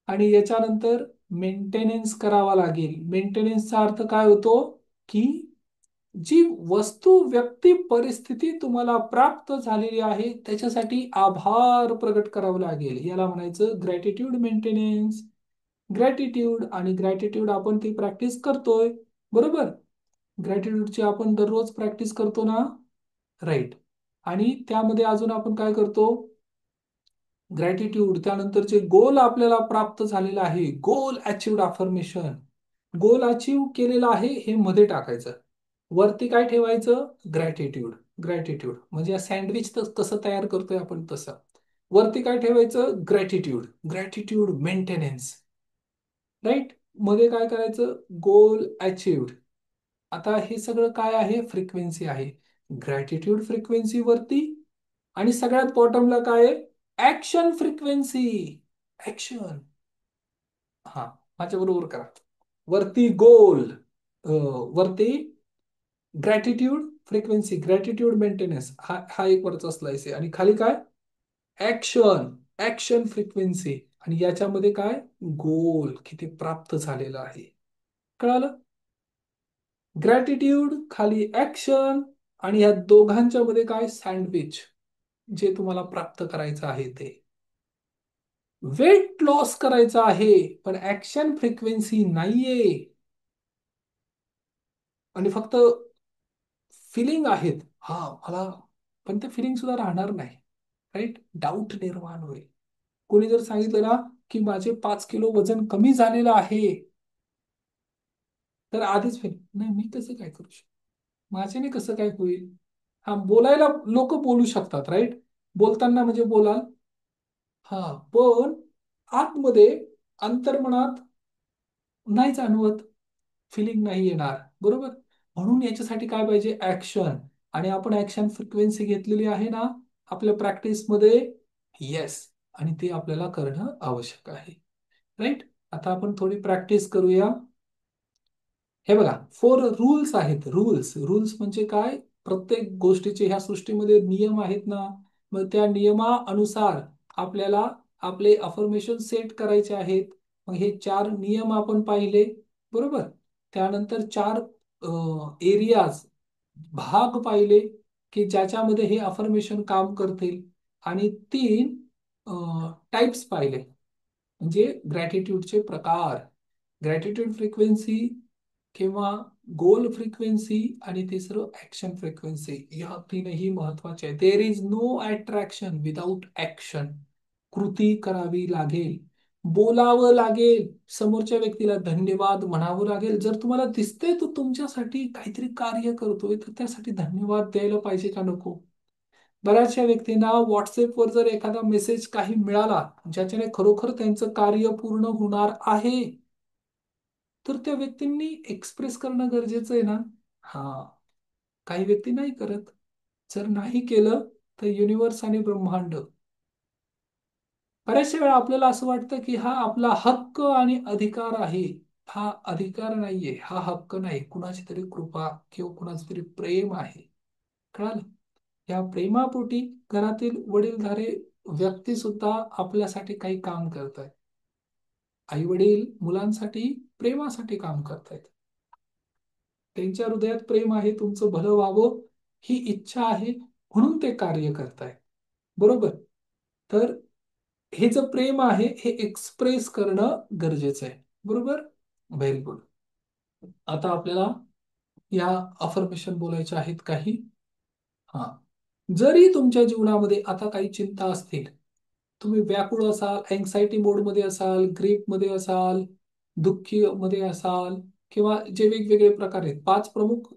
आणि याच्यानंतर मेंटेनन्स करावा लागेल. मेंटेनन्सचा अर्थ काय होतो? की जी वस्तू, व्यक्ती, परिस्थिती तुम्हाला प्राप्त झालेली आहे त्याच्यासाठी आभार प्रकट करावं लागेल. याला म्हणायचं ग्रॅटिट्यूड मेंटेनन्स. ग्रॅटिट्यूड आणि ग्रॅटिट्यूड आपण ती प्रॅक्टिस करतोय. बरोबर? ग्रॅटिट्यूडची आपण दररोज प्रॅक्टिस करतो ना. राईट. आणि त्यामध्ये अजून आपण काय करतो? ग्रॅटिट्यूड, त्यानंतरचे गोल आपल्याला प्राप्त झालेला आहे, गोल अचिव्ड अफर्मेशन. गोल अचीव केलेला आहे हे मध्ये टाकायचं. वरती काय ठेवायचं? ग्रॅटिट्यूड. ग्रॅटिट्यूड म्हणजे सँडविच कसं तयार करतोय आपण तसं. वरती काय ठेवायचं? ग्रॅटिट्यूड. Gratitude maintenance. राईट? मध्ये काय करायचं? गोल अचिव्ड. आता हे सगळं काय आहे? फ्रिक्वेन्सी आहे. ग्रॅटिट्यूड फ्रिक्वेन्सी वरती आणि सगळ्यात बॉटमला काय आहे? Action frequency. ऍक्शन. हा, माझ्या बरोबर करा. वरती गोल, वरती ग्रॅटिट्यूड फ्रिक्वेन्सी, ग्रॅटिट्यूड मेंटेनन्स, हा हा एक वरचा स्लाइस आहे आणि खाली काय? ऍक्शन. Action frequency. आणि याच्यामध्ये काय? गोल किती प्राप्त झालेला आहे. कळालं? ग्रॅटिट्यूड खाली ऍक्शन आणि या दोघांच्या मध्ये काय? सँडविच, जे तुम्हाला प्राप्त करायचं आहे ते. वेट लॉस करायचं आहे पण ऍक्शन फ्रिक्वेन्सी नाहीये आणि फक्त फिलिंग आहेत. हा, मला पण ते फिलिंग सुद्धा राहणार नाही. राईट? डाऊट निर्माण होईल. कोणी जर सांगितलं ना की माझे 5 किलो वजन कमी झालेलं आहे, तर आधीच फिल नाही, मी कसं काय करू शकतो, माझ्याने कसं काय होईल. हा, बोलायला लोक बोलू शकतात. राईट? बोलताना म्हणजे बोलाल. हा, पण आतमध्ये, अंतर्मनात नाही जाणवत, फिलिंग नाही येणार. बरोबर? म्हणून याच्यासाठी काय पाहिजे? ऍक्शन. आणि आपण ऍक्शन फ्रिक्वेन्सी घेतलेली आहे ना आपल्या प्रॅक्टिसमध्ये. येस. आणि ते आपल्याला करणं आवश्यक आहे. राईट? आता आपण थोडी प्रॅक्टिस करूया. हे बघा, 4 रूल्स आहेत. रूल्स. रूल्स म्हणजे काय? प्रत्येक गोष्टीचे ह्या सृष्टीमध्ये नियम आहेत ना, मग त्या नियमानुसार आपल्याला आपले अफर्मेशन सेट करायचे आहेत. मग हे 4 नियम आपण पाहिले. बरोबर? त्यानंतर 4 एरियाज, भाग पाहिले की ज्याच्यामध्ये हे अफर्मेशन काम करतील. आणि 3 टाइप्स पाहिले, म्हणजे ग्रॅटिट्यूडचे प्रकार. ग्रॅटिट्यूड फ्रिक्वेन्सी किंवा गोल फ्रिक्वेन्सी आणि तिसरं ऍक्शन फ्रिक्वेन्सी. या तीनही महत्वाचे आहे. There is no attraction without action. कृती करावी लागेल, बोलावं लागेल, समोरच्या व्यक्तीला धन्यवाद म्हणावं लागेल. जर तुम्हाला दिसतंय तो तुमच्यासाठी काहीतरी कार्य करतोय तर त्यासाठी धन्यवाद द्यायला पाहिजे का नको? बऱ्याचशा व्यक्तींना व्हॉट्सअपवर जर एखादा मेसेज काही मिळाला ज्याच्याने खरोखर त्यांचं कार्य पूर्ण होणार आहे, तर त्या व्यक्तींनी एक्सप्रेस करणं गरजेचं आहे ना. हा, काही व्यक्ती नाही करत. जर नाही केलं तर युनिव्हर्स आणि ब्रह्मांड, बऱ्याचशा वेळा आपल्याला असं वाटतं की हा आपला हक्क आणि अधिकार आहे. हा अधिकार नाहीये, हा हक्क नाही, कुणाची तरी कृपा किंवा कुणाचं तरी प्रेम आहे. कळालं? या प्रेमापोटी घरातील वडीलधारे व्यक्ती सुद्धा आपल्यासाठी काही काम करत आहेत. आई वडील मुलांसाठी प्रेमासाठी काम करतायत. त्यांच्या हृदयात प्रेम आहे, तुमचं भलं व्हावं ही इच्छा आहे, म्हणून ते कार्य करतायत. बरोबर. तर हे जे प्रेम आहे हे एक्सप्रेस करणं गरजेचं आहे. बरोबर. Very good. आता आपल्याला या अफर्मेशन बोलायच्या आहेत काही. हा. जरी तुमच्या जीवनामध्ये आता काही चिंता असतील, तुम्ही व्याकुळ असाल, अँक्साइटी मोडमध्ये असाल, ग्रीप मध्ये असाल, दुःखी मध्ये असाल, किंवा जे वेगवेगळे प्रकार आहेत, 5 प्रमुख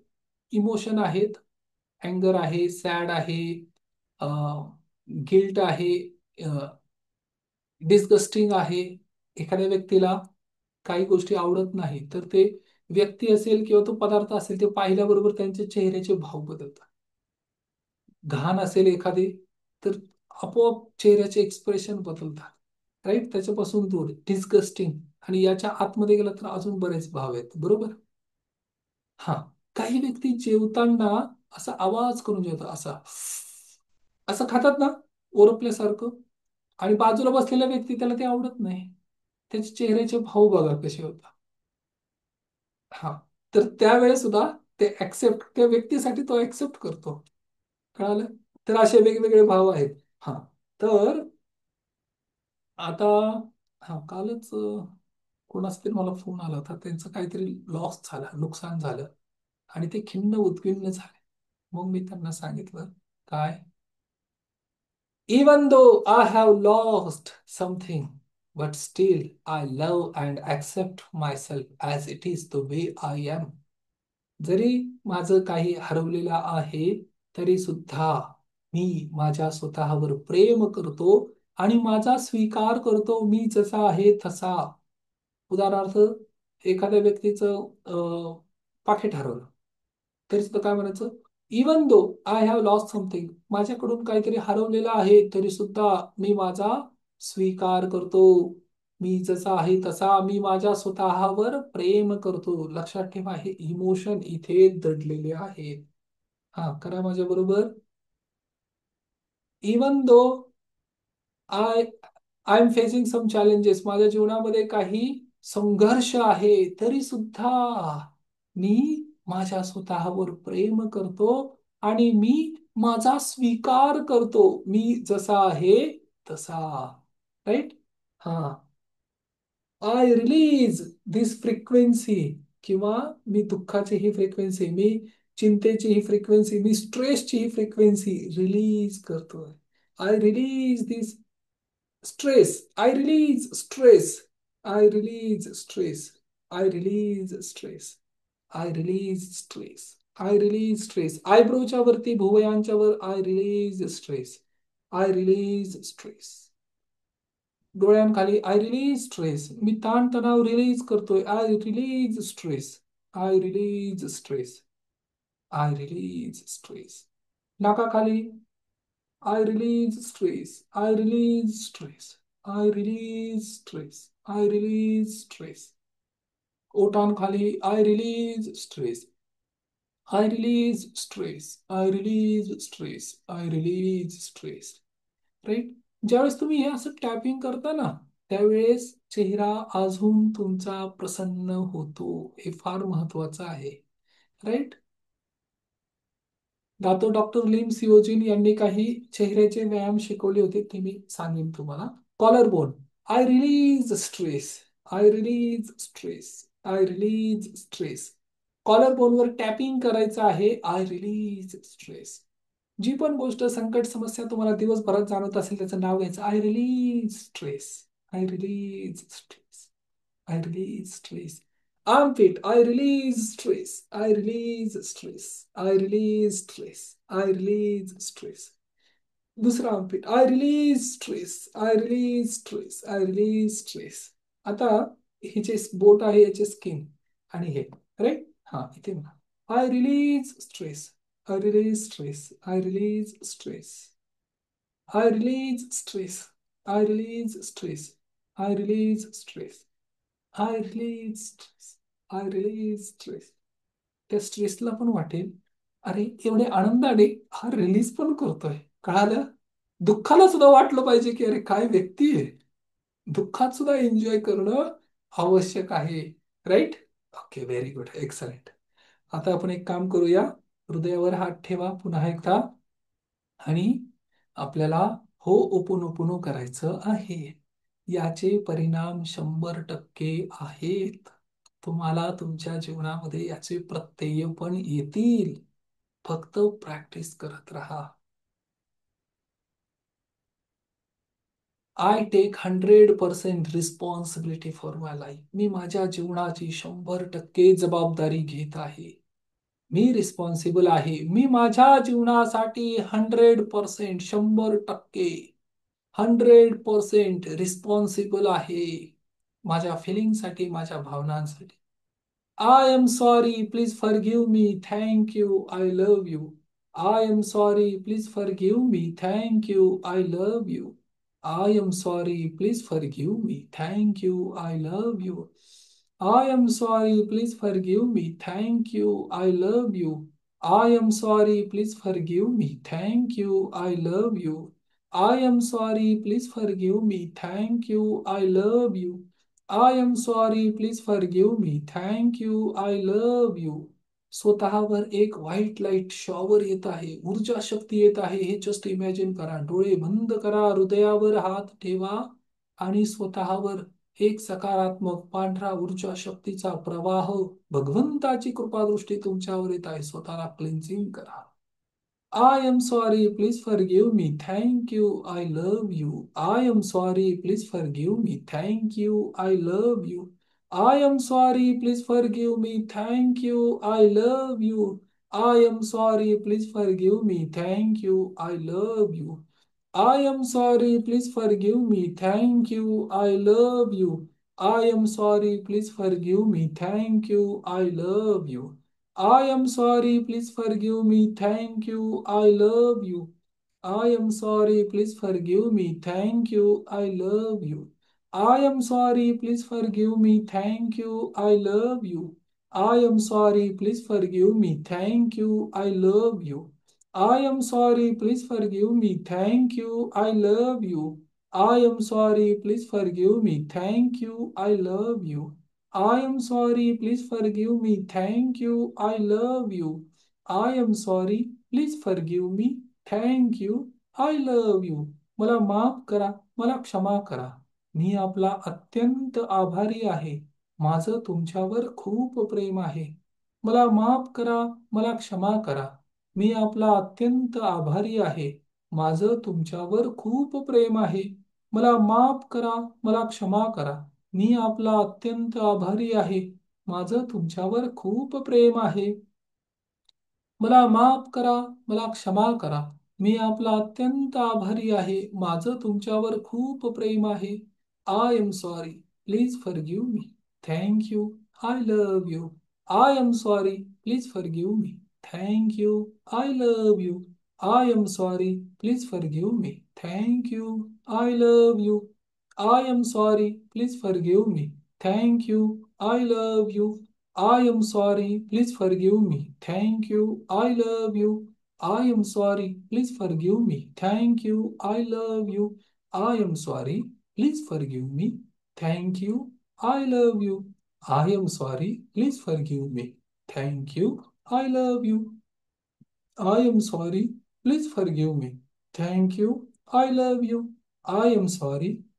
इमोशन आहेत. अँगर आहे, सॅड आहे, गिल्ट आहे, डिस्गस्टिंग आहे. एखाद्या व्यक्तीला काही गोष्टी आवडत नाही तर ते व्यक्ती असेल किंवा तो पदार्थ असेल ते पाहिल्याबरोबर त्यांच्या चेहऱ्याचे भाव बदलतात. घाण असेल एखादी तर आपोआप चेहऱ्याचे एक्सप्रेशन बदलतात. राईट. त्याच्यापासून दूर डिस्गस्टिंग. आणि याच्या आतमध्ये गेला तर अजून बरेच भाव आहेत. बरोबर. हा. काही व्यक्ती जेवताना असा आवाज करून जेवतात, असा असं खातात ना, ओरपल्यासारखं. आणि बाजूला बसलेला व्यक्ती त्याला ते आवडत नाही. त्याचे चेहऱ्याचे भाव बघा कसे होतात. हा. तर त्यावेळेस सुद्धा ते ऍक्सेप्ट, त्या व्यक्तीसाठी तो ऍक्सेप्ट करतो. कळालं. तर असे वेगवेगळे भाव आहेत. हा. तर आता, हा कालच कोणाचा तरी मला फोन आला होता, त्यांचं काहीतरी लॉस झाला, नुकसान झालं, आणि ते खिन्न उद्विग्न झाले. मग मी त्यांना सांगितलं, काय, even though I have lost something, but still I love and accept myself as it is the way I am. जरी माझं काही हरवलेलं आहे तरी सुद्धा मी माझ्या स्वतःवर प्रेम करतो आणि माझा स्वीकार करतो मी जसा आहे तसा. उदाहरणार्थ, एखाद्या व्यक्तीचं पाकिट हरवलं तरी सुद्धा काय म्हणायचं, even though I have lost something, माझ्याकडून काहीतरी हरवलेलं आहे तरी सुद्धा मी माझा स्वीकार करतो. मी जसा आहे तसा, मी माझ्या स्वतःवर प्रेम करतो. लक्षात ठेवा, हे इमोशन इथे दडलेले आहेत. हा, करा माझ्या बरोबर. Even though I I am facing some challenges, माझ्या जीवनामध्ये काही संघर्ष आहे तरी सुद्धा मी माझ्या स्वतःवर प्रेम करतो आणि मी माझा स्वीकार करतो, मी जसा आहे तसा. राईट. हा. आय रिलीज दिस फ्रिक्वेन्सी, किंवा मी दुःखाची ही फ्रिक्वेन्सी, मी चिंतेची ही फ्रिक्वेन्सी, मी स्ट्रेसची ही फ्रिक्वेन्सी रिलीज करतोय. I release this stress, I release stress, I release stress, I release stress, I release stress, I release stress. आयब्रोच्या वरती भुवयांच्या वर I release stress, I release stress. डोळ्यांखाली I release stress, मी ताणतणाव release करतोय, I release stress, I release stress, I release stress. नाकाखाली I release stress. I release stress. I release stress. I release stress. ओठांखाली I release stress. I release stress. I release stress. I release stress. Right. ज्यावेळेस तुम्ही हे असं tapping करता ना, त्यावेळेस चेहरा अजून तुमचा प्रसन्न होतो. हे फार महत्वाचं आहे. राईट. दातो डॉक्टर लिम सिओजिन यांनी काही चेहऱ्याचे व्यायाम शिकवले होते, ते मी सांगेन तुम्हाला. Collar bone, I release stress, I release stress, I release stress. Collar बोनवर टॅपिंग करायचं आहे, आय रिलीज स्ट्रेस. जी पण गोष्ट, संकट, समस्या तुम्हाला दिवसभरात जाणवत असेल त्याचं नाव घ्यायचं, I release stress, I release stress, I release stress. Armpit, I release stress. I release stress. I release stress. I release stress. दुसरा armpit, I release stress. I release stress. I release stress. आता हे जे बोट आहे याचे skin आणि हे, right. हा, इथे म्हणा, I release stress. I release stress. I release stress. I release stress. I release stress. I release stress. I release stress, I release stress. त्या स्ट्रेसला पण वाटेल, अरे एवढे आनंदाने हा रिलीज पण करतोय. कळालं. दुःखाला सुद्धा वाटलं पाहिजे की अरे काय व्यक्ती आहे. दुःखात सुद्धा एन्जॉय करणं आवश्यक आहे. Right? Okay, very good, excellent. आता आपण एक काम करूया. हृदयावर हात ठेवा पुन्हा एकदा आणि आपल्याला हो ओपोनोपोनो करायचं आहे. याचे परिणाम 100% आहेत. तुम्हाला तुमच्या जीवनामध्ये याचे प्रत्यय पण येतील. फक्त प्रॅक्टिस करत राहा. I take 100% responsibility for my life. मी माझ्या जीवनाची 100% जबाबदारी घेत आहे. मी रिस्पॉन्सिबल आहे. मी माझ्या जीवनासाठी 100%, 100%, 100% रिस्पॉन्सिबल आहे. माझ्या फिलिंगसाठी, माझ्या भावनांसाठी. I am sorry, please forgive me, thank you, I love you. I am sorry, please forgive me, thank you, I love you. I am sorry, please forgive me, thank you, I love you. I am sorry, please forgive me, thank you, I love you. I am sorry, please forgive me, thank you, I love you. I am sorry, please forgive me, thank you, I love you. I am sorry, please forgive me. Thank you, I love you. स्वतःवर एक white light shower येत आहे, ऊर्जा शक्ती येत आहे, हे just imagine करा. डोळे बंद करा, हृदयावर हात ठेवा आणि स्वतःवर एक सकारात्मक पांढरा ऊर्जा शक्तीचा प्रवाह, भगवंताची कृपादृष्टी तुमच्यावर येत आहे. स्वतःला क्लिन्झिंग करा. I am sorry, please forgive me. Thank you, I love you. I am sorry, please forgive me. Thank you, I love you. I am sorry, please forgive me. Thank you, I love you. I am sorry, please forgive me. Thank you, I love you. I am sorry, please forgive me. Thank you, I love you. I am sorry, please forgive me. Thank you, I love you. I am sorry, please forgive me. Thank you, I love you. I am sorry, please forgive me. Thank you, I love you. I am sorry, please forgive me. Thank you, I love you. I am sorry, please forgive me. Thank you, I love you. I am sorry, please forgive me. Thank you, I love you. I am sorry, please forgive me. Thank you, I love you. I am sorry, please forgive me. Thank you, I love you. I am sorry, please forgive me. Thank you, I love you. मला माफ करा, मला क्षमा करा. मी आपला अत्यंत आभारी आहे. माझं तुमच्यावर खूप प्रेम आहे. मला माफ करा, मला क्षमा करा. मी आपला अत्यंत आभारी आहे. माझं तुमच्यावर खूप प्रेम आहे. मला माफ करा, मला क्षमा करा. मी आपला अत्यंत आभारी आहे. माझं तुमच्यावर खूप प्रेम आहे. मला माफ करा, मला क्षमा करा. मी आपला अत्यंत आभारी आहे. माझं तुमच्यावर खूप प्रेम आहे. I am sorry. Please forgive me. Thank you. I love you. I am sorry. Please forgive me. Thank you. I love you. I am sorry. Please forgive me. Thank you. I love you. I am sorry. Please forgive me. Thank you. I love you. I am sorry, please forgive me. Thank you, I love you. I am sorry, please forgive me. Thank you, I love you. I am sorry, please forgive me. Thank you, I love you. I am sorry, please forgive me. Thank you, I love you. I am sorry. Please forgive me. Thank you. I love you. I am sorry.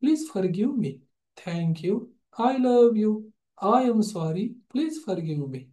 Please forgive me. Thank you. I love you. I am sorry.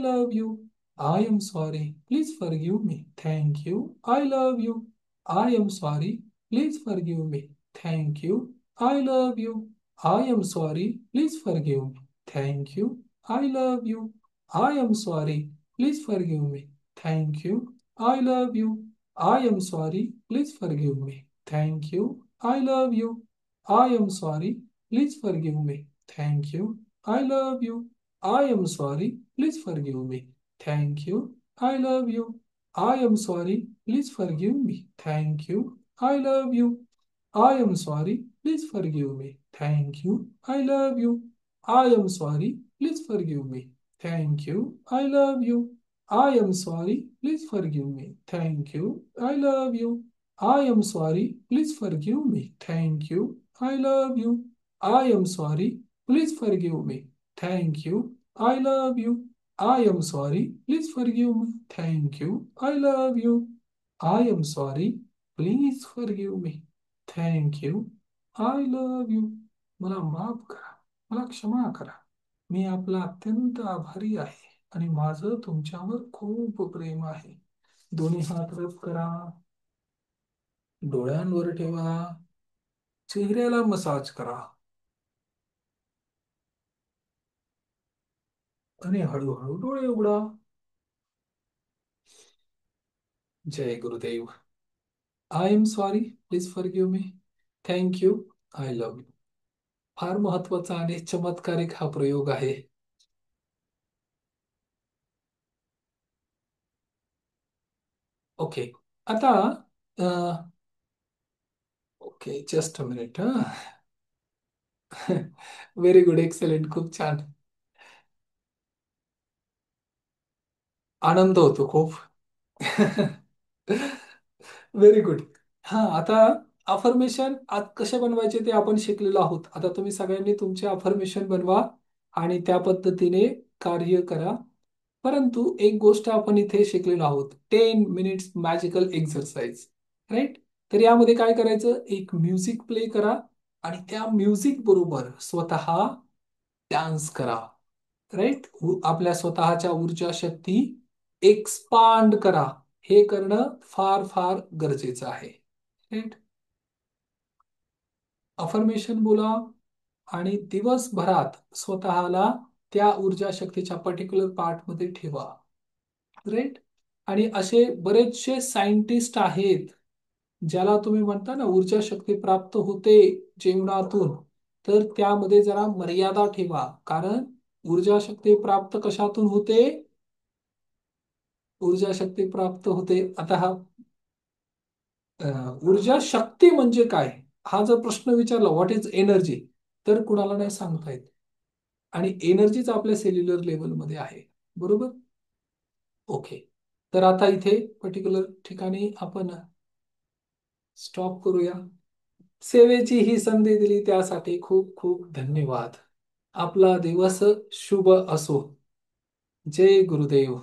Please forgive me. Thank you. I love you. I am sorry. Please forgive me. Thank you. I love you. I am sorry. Please forgive me. Thank you. I love you. I am sorry. Please forgive me. Thank you. I love you. I am sorry. Please forgive me. Thank you. I love you. I am sorry. Please forgive me. Thank you. I love you. I am sorry. Please forgive me. Thank you. I love you. I am sorry. Please forgive me. Thank you. I love you. I am sorry. Please forgive me. Thank you. I love you. I am sorry. Please forgive me. Thank you. I love you. I am sorry. Please forgive me. Thank you. I love you. I am sorry. Please forgive me. Thank you. I love you. I am sorry. Please forgive me. Thank you. I love you. I am sorry. Please forgive me. Thank you. I love you. I am sorry. Please forgive me. Thank you. I love you. I am sorry. Please forgive me. Thank you. I love you. मला माफ करा. मला क्षमा करा. मी आपला अत्यंत आभारी आहे आणि माझं तुमच्यावर खूप प्रेम आहे. दोन्ही हात रब करा. डोळ्यांवर ठेवा. चेहऱ्याला मसाज करा आणि हळूहळू डोळे उघडा. जय Gurudev. I am sorry. Please forgive me. Thank you. I love you. फार महत्वाचा आणि चमत्कारिक हा प्रयोग आहे. ओके. आता okay, just a minute. Very good, excellent, खूप छान. आनंद होतो खूप. Very good. हा, आता अफर्मेशन कसे बनवायचे ते आपण शिकलेलो आहोत. आता तुम्ही सगळ्यांनी तुमचे अफर्मेशन बनवा आणि त्या पद्धतीने कार्य करा. परंतु एक गोष्ट आपण इथे शिकलेलो आहोत, 10 मिनिट्स मॅजिकल एक्सरसाइज. राईट. तर यामध्ये काय करायचं, एक म्युझिक प्ले करा आणि त्या म्युझिक बरोबर स्वतः डान्स करा. राईट. आपल्या स्वतःच्या ऊर्जा शक्ती एक्सपांड करा. हे करणं फार फार गरजेचं आहे. राईट. अफर्मेशन बोला आणि दिवसभरात स्वतःला त्या ऊर्जा शक्तीच्या पर्टिक्युलर पार्ट मध्ये ठेवा. राईट. आणि असे बरेचसे सायंटिस्ट आहेत, ज्याला तुम्ही म्हणता ना ऊर्जा शक्ती प्राप्त होते जेवणातून, तर त्यामध्ये जरा मर्यादा ठेवा. कारण ऊर्जा शक्ती प्राप्त कशातून होते? ऊर्जा शक्ती प्राप्त होते, आता हा ऊर्जा शक्ती म्हणजे काय, हा जर प्रश्न विचारला व्हॉट इज एनर्जी, तर कुणाला नाही सांगता येत. आणि एनर्जीच आपल्या सेल्युलर लेवलमध्ये आहे. बरोबर. ओके. तर आता इथे पर्टिक्युलर ठिकाणी आपण स्टॉप करूया. सेवेची ही संधी दिली त्यासाठी खूप खूप धन्यवाद. आपला दिवस शुभ असो. जय गुरुदेव.